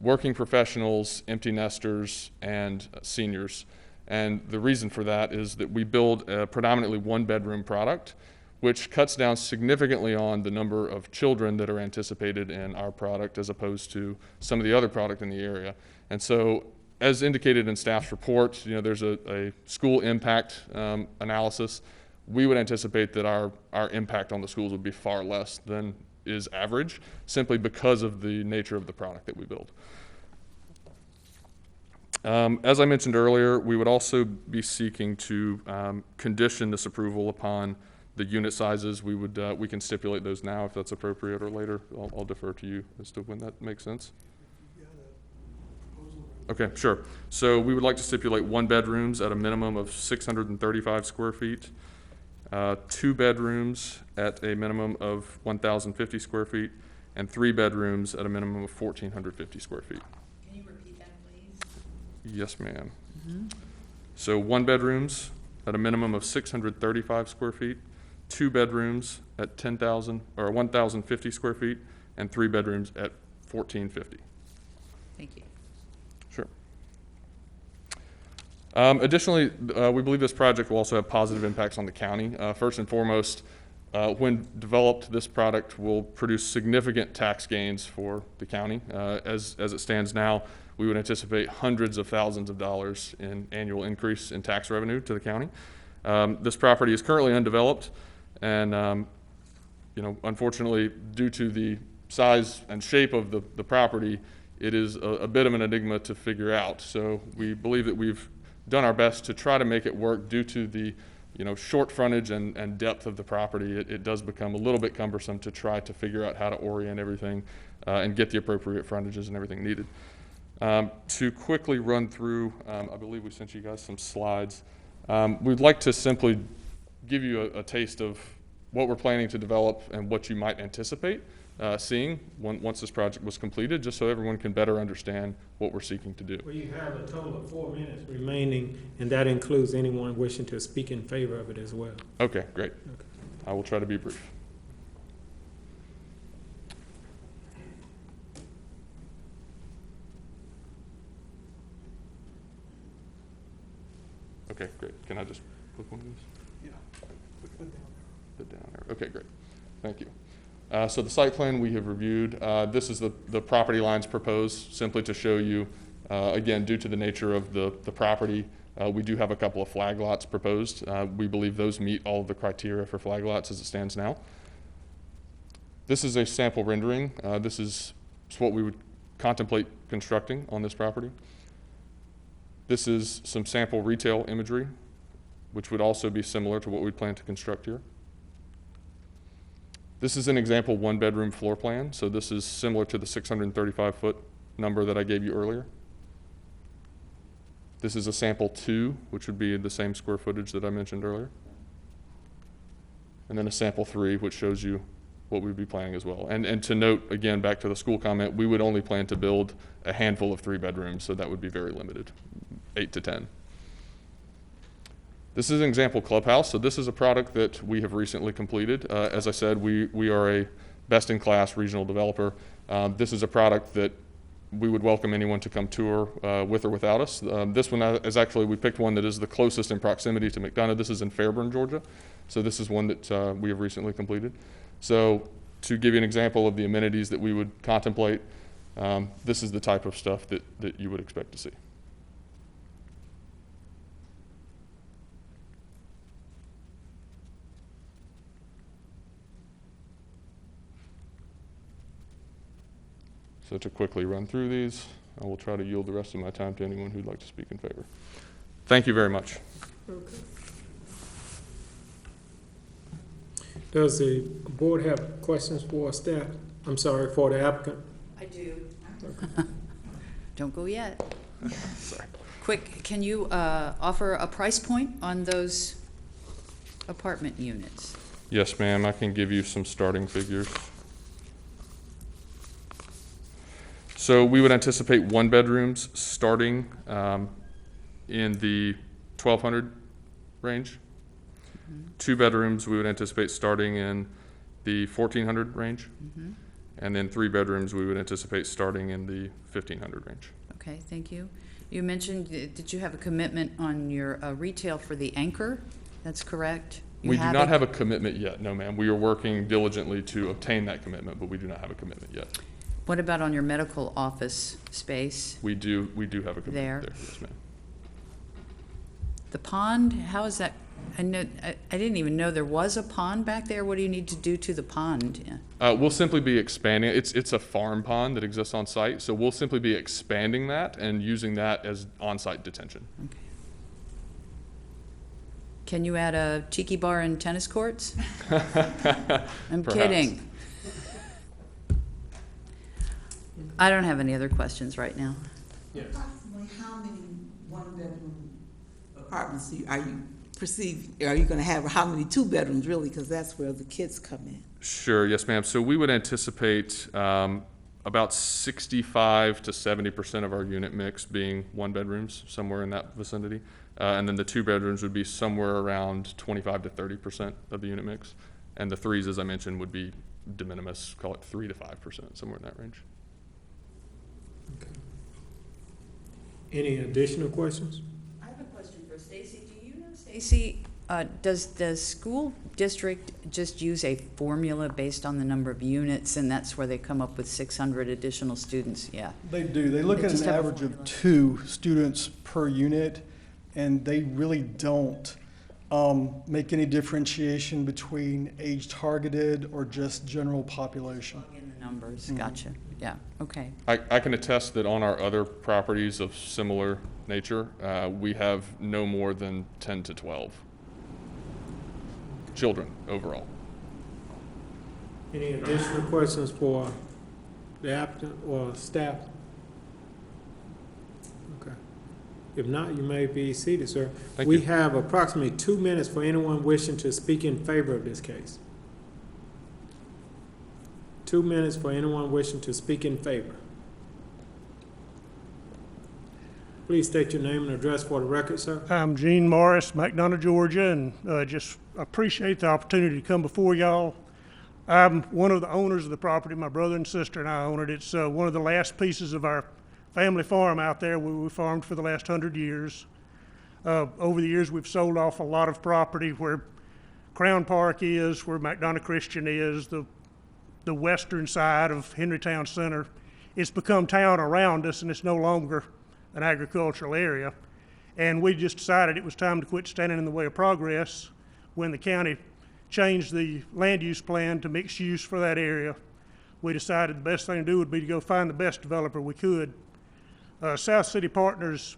working professionals, empty nesters, and seniors. And the reason for that is that we build a predominantly one bedroom product, which cuts down significantly on the number of children that are anticipated in our product as opposed to some of the other product in the area. And so, as indicated in staff's report, there's a school impact analysis. We would anticipate that our impact on the schools would be far less than is average, simply because of the nature of the product that we build. As I mentioned earlier, we would also be seeking to condition this approval upon the unit sizes. We can stipulate those now if that's appropriate, or later. I'll defer to you as to when that makes sense. Okay, sure. So we would like to stipulate 1 bedrooms at a minimum of 635 square feet, 2 bedrooms at a minimum of 1,050 square feet, and 3 bedrooms at a minimum of 1,450 square feet. Can you repeat that, please? Yes, ma'am. So 1 bedrooms at a minimum of 635 square feet, 2 bedrooms at 1,050 square feet, and 3 bedrooms at 1,450. Thank you. Sure. Additionally, we believe this project will also have positive impacts on the county. First and foremost, when developed, this product will produce significant tax gains for the county. As it stands now, we would anticipate hundreds of thousands of dollars in annual increase in tax revenue to the county. This property is currently undeveloped, and unfortunately, due to the size and shape of the property, it is a bit of an enigma to figure out. So we believe that we've done our best to try to make it work due to the short frontage and depth of the property, it does become a little bit cumbersome to try to figure out how to orient everything and get the appropriate frontages and everything needed. To quickly run through, I believe we sent you guys some slides. We'd like to simply give you a taste of what we're planning to develop and what you might anticipate seeing once this project was completed, just so everyone can better understand what we're seeking to do. Well, you have a total of 4 minutes remaining, and that includes anyone wishing to speak in favor of it as well. Okay, great. Okay. I will try to be brief. Okay, great. Can I just click one of these? Yeah. Put down there. Okay, great. Thank you. So the site plan we have reviewed. This is the property lines proposed, simply to show you, again, due to the nature of the property, we do have a couple of flag lots proposed. We believe those meet all of the criteria for flag lots as it stands now. This is a sample rendering. This is what we would contemplate constructing on this property. This is some sample retail imagery, which would also be similar to what we plan to construct here. This is an example 1-bedroom floor plan, so this is similar to the 635-foot number that I gave you earlier. This is a sample 2, which would be the same square footage that I mentioned earlier. And then a sample 3, which shows you what we'd be planning as well. And to note, again, back to the school comment, we would only plan to build a handful of 3 bedrooms, so that would be very limited, 8 to 10. This is an example clubhouse. So this is a product that we have recently completed. As I said, we are a best-in-class regional developer. This is a product that we would welcome anyone to come tour with or without us. This one is actually, we picked one that is the closest in proximity to Mcdonald. This is in Fairburn, Georgia. So this is one that we have recently completed. So to give you an example of the amenities that we would contemplate, this is the type of stuff that you would expect to see. So to quickly run through these, I will try to yield the rest of my time to anyone who'd like to speak in favor. Thank you very much. Okay. Does the board have questions for staff? I'm sorry, for the applicant? I do. Don't go yet. Sorry. Quick, can you offer a price point on those apartment units? Yes, ma'am. I can give you some starting figures. So we would anticipate 1-bedrooms starting in the 1,200 range. 2-bedrooms we would anticipate starting in the 1,400 range. And then 3-bedrooms we would anticipate starting in the 1,500 range. Okay, thank you. You mentioned, did you have a commitment on your retail for the anchor? That's correct? We do not have a commitment yet, no ma'am. We are working diligently to obtain that commitment, but we do not have a commitment yet. What about on your medical office space? We do have a commitment there. Yes, ma'am. The pond, how is that? I didn't even know there was a pond back there. What do you need to do to the pond? Yeah. We'll simply be expanding. It's a farm pond that exists on site, so we'll simply be expanding that and using that as on-site detention. Okay. Can you add a tiki bar and tennis courts? I'm Perhaps. kidding. I don't have any other questions right now. Yes. Approximately how many 1-bedroom apartments are you going to have, or how many 2-bedrooms really, because that's where the kids come in? Sure, yes, ma'am. So we would anticipate about 65 to 70% of our unit mix being 1-bedrooms, somewhere in that vicinity. And then the 2-bedrooms would be somewhere around 25 to 30% of the unit mix. And the 3s, as I mentioned, would be de minimis, call it 3 to 5%, somewhere in that range. Okay. Any additional questions? I have a question for Stacy. Do you know, Stacy, does the school district just use a formula based on the number of units, and that's where they come up with 600 additional students? Yeah. They do. They look They at just an have a average of formula. 2 students per unit, and they really don't make any differentiation between age targeted or just general population. In the numbers, gotcha. Yeah, okay. I can attest that on our other properties of similar nature, we have no more than 10 to 12 children overall. Any additional questions for the applicant or staff? Okay. If not, you may be seated, sir. Thank We you. have approximately 2 minutes for anyone wishing to speak in favor of this case. 2 minutes for anyone wishing to speak in favor. Please state your name and address for the record, sir. I'm Gene Morris, Mcdonald, Georgia, and just appreciate the opportunity to come before y'all. I'm one of the owners of the property. My brother and sister and I own it. It's one of the last pieces of our family farm out there where we farmed for the last 100 years. Over the years, we've sold off a lot of property where Crown Park is, where McDonald Christian is, the western side of Henrytown Center. It's become town around us, and it's no longer an agricultural area. And we just decided it was time to quit standing in the way of progress when the county changed the land use plan to mixed use for that area. We decided the best thing to do would be to go find the best developer we could. South City Partners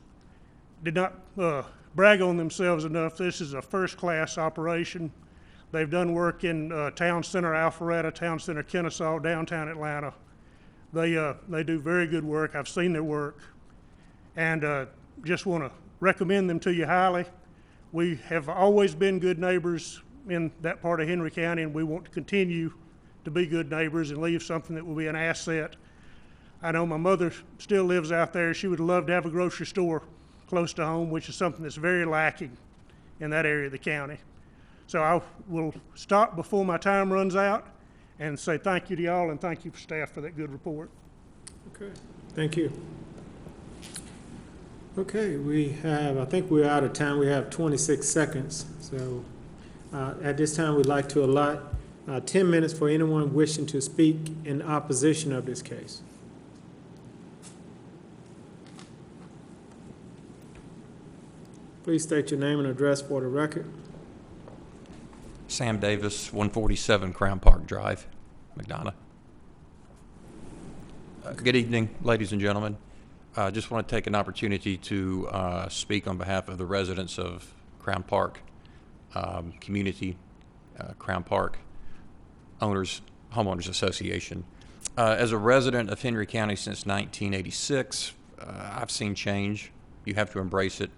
did not brag on themselves enough. This is a first-class operation. They've done work in Town Center Alpharetta, Town Center Kennesaw, downtown Atlanta. They do very good work. I've seen their work, and just want to recommend them to you highly. We have always been good neighbors in that part of Henry County, and we want to continue to be good neighbors and leave something that will be an asset. I know my mother still lives out there. She would love to have a grocery store close to home, which is something that's very lacking in that area of the county. So I will stop before my time runs out and say thank you to y'all, and thank you for staff for that good report. Okay, thank you. Okay, I think we're out of time. We have 26 seconds. So at this time, we'd like to allot 10 minutes for anyone wishing to speak in opposition of this case. Please state your name and address for the record. Sam Davis, 147 Crown Park Drive, McDonough. Good evening, ladies and gentlemen. I just want to take an opportunity to speak on behalf of the residents of Crown Park community, Crown Park Homeowners Association. As a resident of Henry County since 1986, I've seen change. You have to embrace it.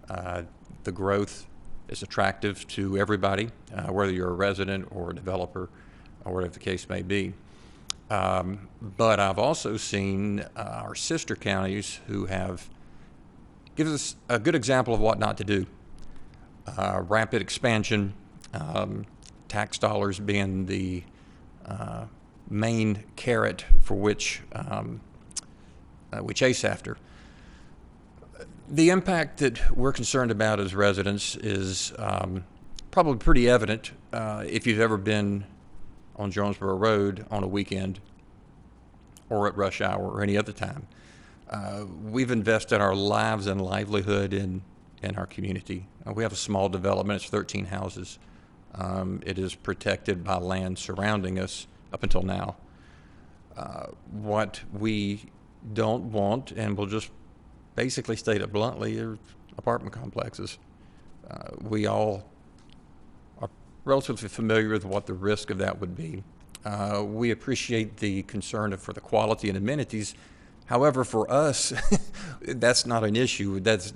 The growth is attractive to everybody, whether you're a resident or a developer or whatever the case may be. But I've also seen our sister counties who have gives us a good example of what not to do. Rapid expansion, tax dollars being the main carrot for which we chase after. The impact that we're concerned about as residents is probably pretty evident if you've ever been on Jonesboro Road on a weekend or at rush hour or any other time. We've invested our lives and livelihood in our community. We have a small development. It's 13 houses. It is protected by land surrounding us up until now. What we don't want, and we'll just basically state it bluntly, are apartment complexes. We all are relatively familiar with what the risk of that would be. We appreciate the concern for the quality and amenities. However, for us, that's not an issue. That's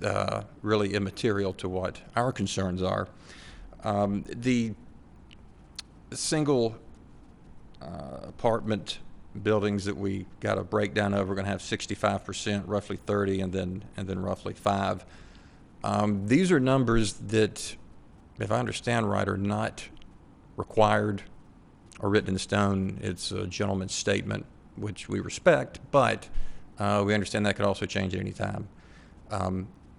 really immaterial to what our concerns are. The single apartment buildings that we got a breakdown of, we're going to have 65%, roughly 30, and then roughly 5. These are numbers that, if I understand right, are not required or written in stone. It's a gentleman's statement, which we respect, but we understand that could also change at any time.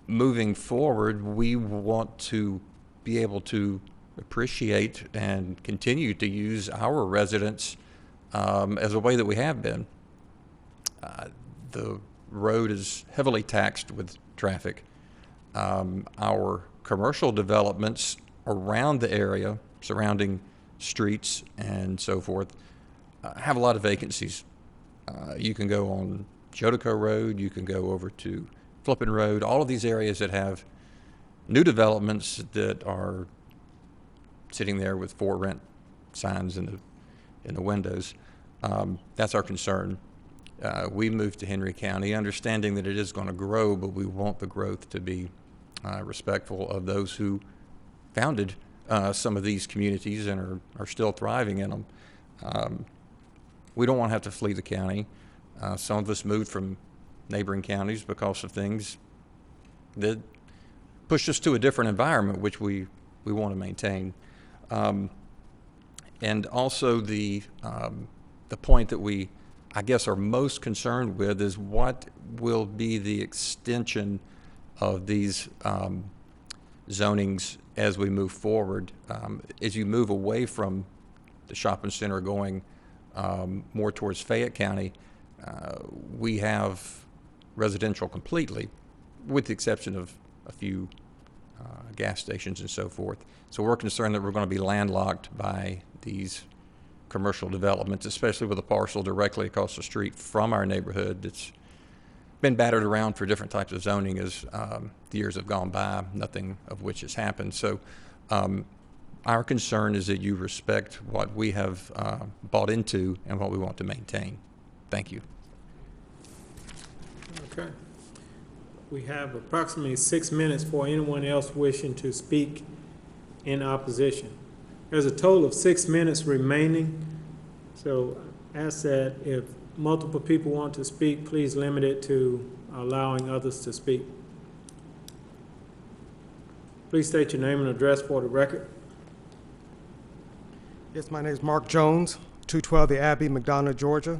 Moving forward, we want to be able to appreciate and continue to use our residents as a way that we have been. The road is heavily taxed with traffic. Our commercial developments around the area, surrounding streets and so forth, have a lot of vacancies. You can go on Jodico Road, you can go over to Flippin Road, all of these areas that have new developments that are sitting there with for rent signs in the windows. That's our concern. We moved to Henry County, understanding that it is going to grow, but we want the growth to be respectful of those who founded some of these communities and are still thriving in them. We don't want to have to flee the county. Some of us moved from neighboring counties because of things that pushed us to a different environment, which we want to maintain. And also the point that we, I guess, are most concerned with is what will be the extension of these zonings as we move forward. As you move away from the shopping center going more towards Fayette County, we have residential completely, with the exception of a few gas stations and so forth. So we're concerned that we're going to be landlocked by these commercial developments, especially with a parcel directly across the street from our neighborhood that's been battered around for different types of zoning as the years have gone by, nothing of which has happened. So our concern is that you respect what we have bought into and what we want to maintain. Thank you. Okay. We have approximately 6 minutes for anyone else wishing to speak in opposition. There's a total of 6 minutes remaining, so ask that if multiple people want to speak, please limit it to allowing others to speak. Please state your name and address for the record. Yes, my name is Mark Jones, 212 The Abbey, Mcdonald, Georgia.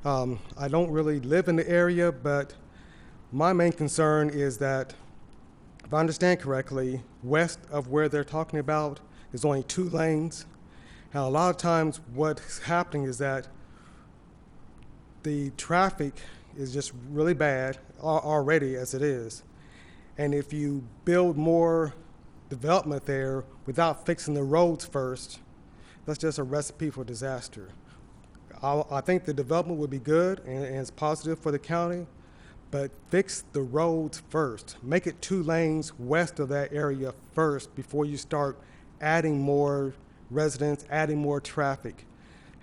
I don't really live in the area, but my main concern is that, if I understand correctly, west of where they're talking about is only 2 lanes. And a lot of times what's happening is that the traffic is just really bad already as it is. And if you build more development there without fixing the roads first, that's just a recipe for disaster. I think the development would be good and it's positive for the county, but fix the roads first. Make it 2 lanes west of that area first before you start adding more residents, adding more traffic.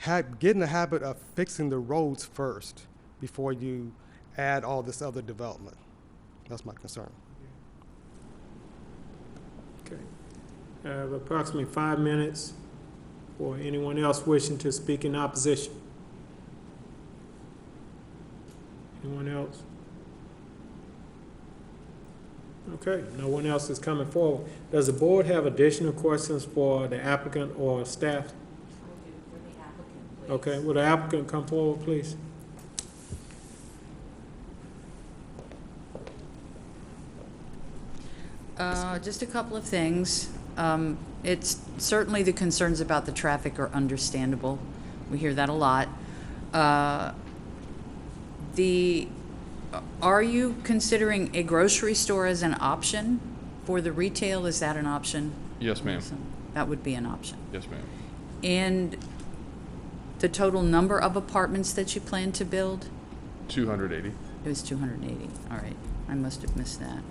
Get in the habit of fixing the roads first before you add all this other development. That's my concern. Okay. I have approximately 5 minutes for anyone else wishing to speak in opposition. Anyone else? Okay, no one else is coming forward. Does the board have additional questions for the applicant or staff? For the applicant, please. Okay, will the applicant come forward, please? Just a couple of things. It's certainly the concerns about the traffic are understandable. We hear that a lot. Are you considering a grocery store as an option for the retail? Is that an option? Yes, ma'am. That would be an option. Yes, ma'am. And the total number of apartments that you plan to build? 280. It was 280. All right. I must have missed that.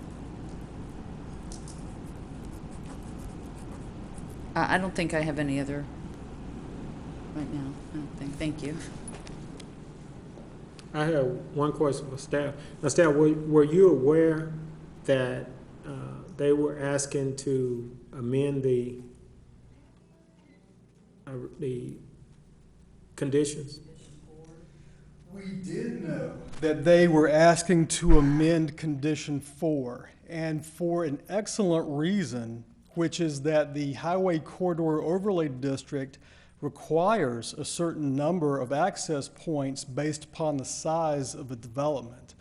I don't think I have any other right now. I don't think. Thank you. I have one question for staff. Now, staff, were you aware that they were asking to amend the conditions? We did know that they were asking to amend Condition 4, and for an excellent reason, which is that the Highway Corridor Overlay District requires a certain number of access points based upon the size of the development.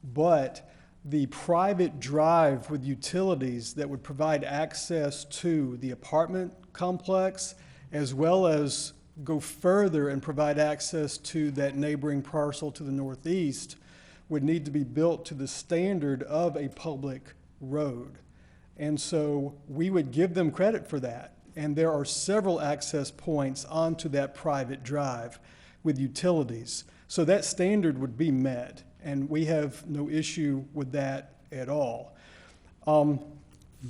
But the private drive with utilities that would provide access to the apartment complex, as well as go further and provide access to that neighboring parcel to the northeast, would need to be built to the standard of a public road. And so we would give them credit for that. And there are several access points onto that private drive with utilities. So that standard would be met, and we have no issue with that at all.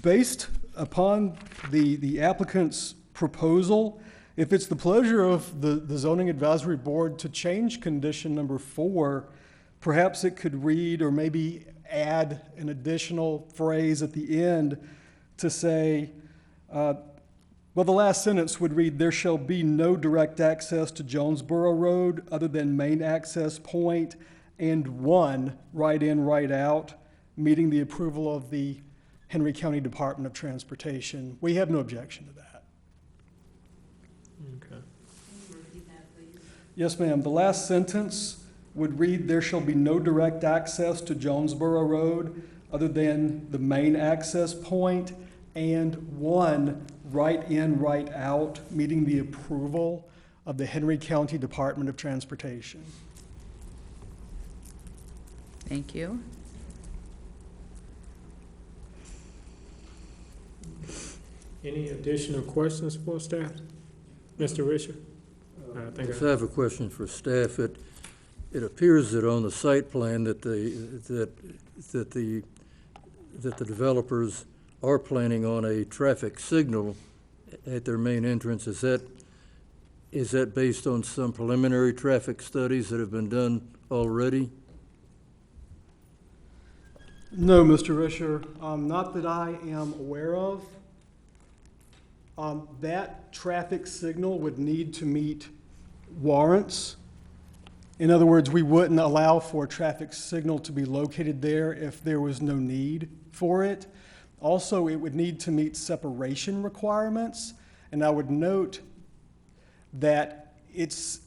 Based upon the applicant's proposal, if it's the pleasure of the zoning advisory board to change condition number 4, perhaps it could read or maybe add an additional phrase at the end to say, well, the last sentence would read, there shall be no direct access to Jonesboro Road other than main access point and one right in, right out, meeting the approval of the Henry County Department of Transportation. We have no objection to that. Okay. Yes, ma'am. The last sentence would read, there shall be no direct access to Jonesboro Road other than the main access point and one right in, right out, meeting the approval of the Henry County Department of Transportation. Thank you. Any additional questions for staff? Mr. Richard? Yes, I have a question for staff. It appears that on the site plan that the developers are planning on a traffic signal at their main entrance. Is that based on some preliminary traffic studies that have been done already? No, Mr. Risher, not that I am aware of. That traffic signal would need to meet warrants. In other words, we wouldn't allow for a traffic signal to be located there if there was no need for it. Also, it would need to meet separation requirements, and I would note that it's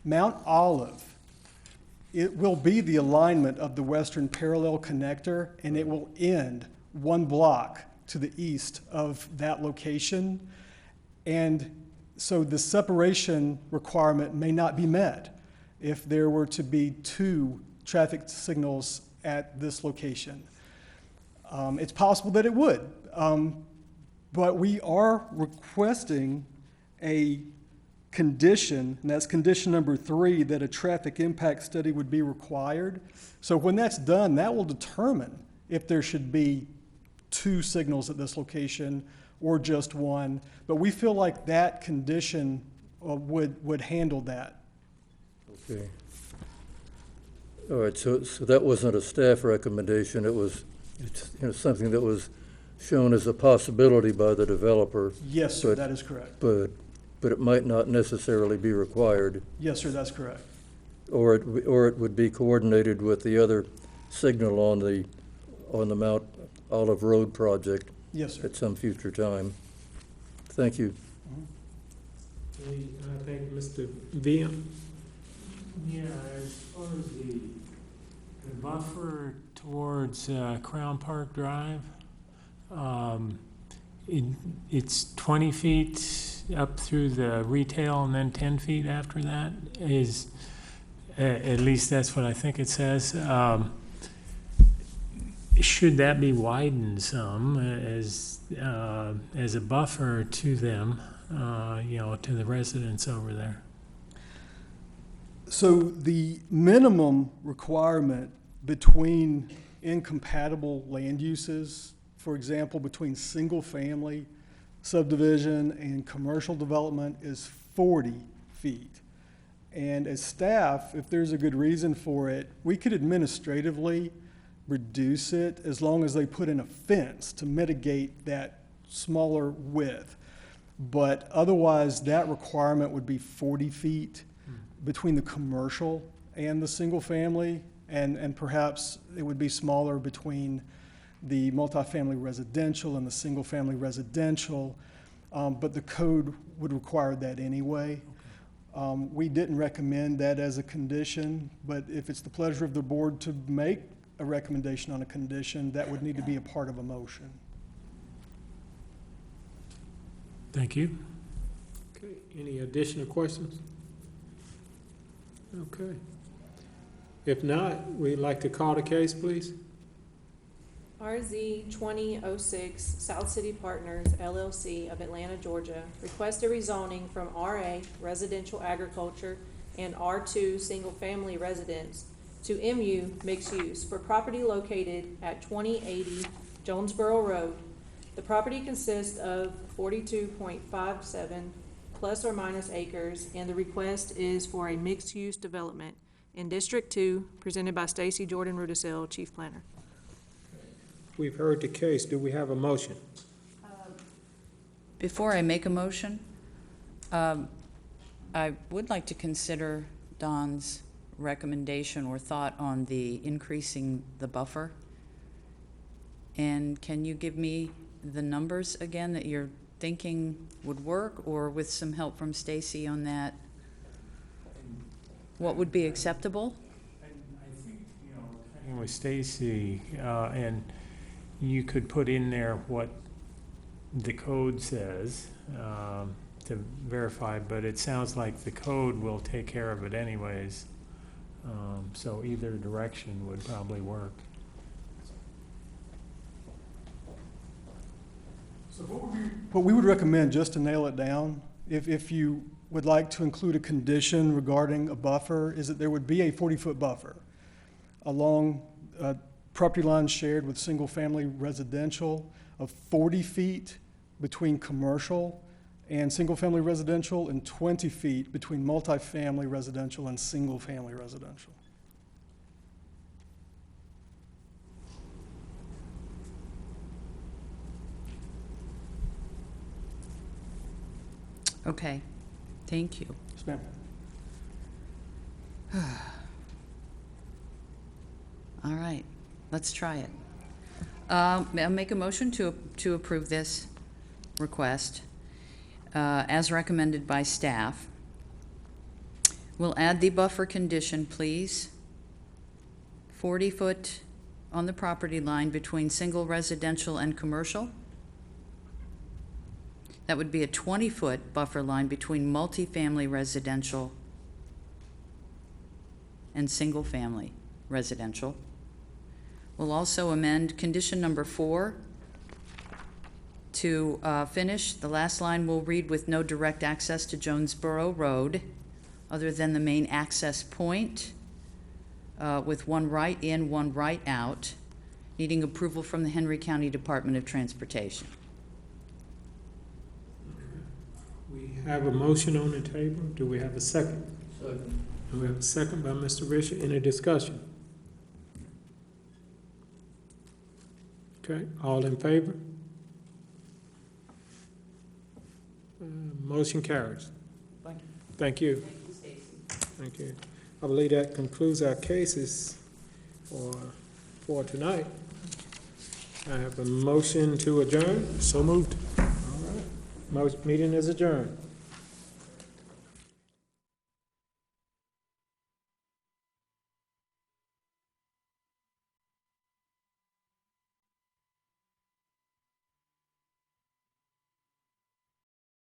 Mount Olive. It will be the alignment of the western parallel connector, and it will end 1 block to the east of that location. And so the separation requirement may not be met if there were to be 2 traffic signals at this location. It's possible that it would, but we are requesting a condition, and that's condition number 3, that a traffic impact study would be required. So when that's done, that will determine if there should be 2 signals at this location or just 1. But we feel like that condition would handle that. Okay. All right, so that wasn't a staff recommendation. It's something that was shown as a possibility by the developer. Yes, sir, that is correct. But it might not necessarily be required. Yes, sir, that's correct. Or it would be coordinated with the other signal on the Mount Olive Road project. Yes, sir. At some future time. Thank you. I think Mr. VM. Yeah, as far as the buffer towards Crown Park Drive, it's 20 feet up through the retail and then 10 feet after that is, at least that's what I think it says. Should that be widened some as a buffer to them, to the residents over there? So the minimum requirement between incompatible land uses, for example, between single-family subdivision and commercial development, is 40 feet. And as staff, if there's a good reason for it, we could administratively reduce it as long as they put in a fence to mitigate that smaller width. But otherwise, that requirement would be 40 feet between the commercial and the single family, and perhaps it would be smaller between the multifamily residential and the single family residential, but the code would require that anyway. We didn't recommend that as a condition, but if it's the pleasure of the board to make a recommendation on a condition, that would need to be a part of a motion. Thank you. Okay, any additional questions? Okay. If not, we'd like to call the case, please. RZ 2006 South City Partners LLC of Atlanta, Georgia, request a rezoning from RA Residential Agriculture and R2 Single Family Residence to MU Mixed Use for property located at 2080 Jonesboro Road. The property consists of 42.57 plus or minus acres, and the request is for a mixed-use development in District 2, presented by Stacy Jordan Rudisill, Chief Planner. We've heard the case. Do we have a motion? Before I make a motion, I would like to consider Don's recommendation or thought on the increasing the buffer. And can you give me the numbers again that you're thinking would work, or with some help from Stacy on that? What would be acceptable? I think, talking with Stacy, and you could put in there what the code says to verify, but it sounds like the code will take care of it anyways. So either direction would probably work. So what we would recommend, just to nail it down, if you would like to include a condition regarding a buffer, is that there would be a 40-foot buffer along property lines shared with single-family residential, of 40 feet between commercial and single-family residential, and 20 feet between multifamily residential and single-family residential. Okay, thank you. Yes, ma'am. All right, let's try it. I'll make a motion to approve this request as recommended by staff. We'll add the buffer condition, please. 40 foot on the property line between single residential and commercial. That would be a 20-foot buffer line between multifamily residential and single-family residential. We'll also amend condition number 4 to finish. The last line will read, with no direct access to Jonesboro Road other than the main access point, with one right in, one right out, needing approval from the Henry County Department of Transportation. We have a motion on the table. Do we have a second? Second. And we have a second by Mr. Richard. Any discussion? Okay, all in favor? Motion carries. Thank you. Thank you. Thank you, Stacy. Thank you. I believe that concludes our cases for tonight. I have a motion to adjourn. So moved. All right. Meeting is adjourned.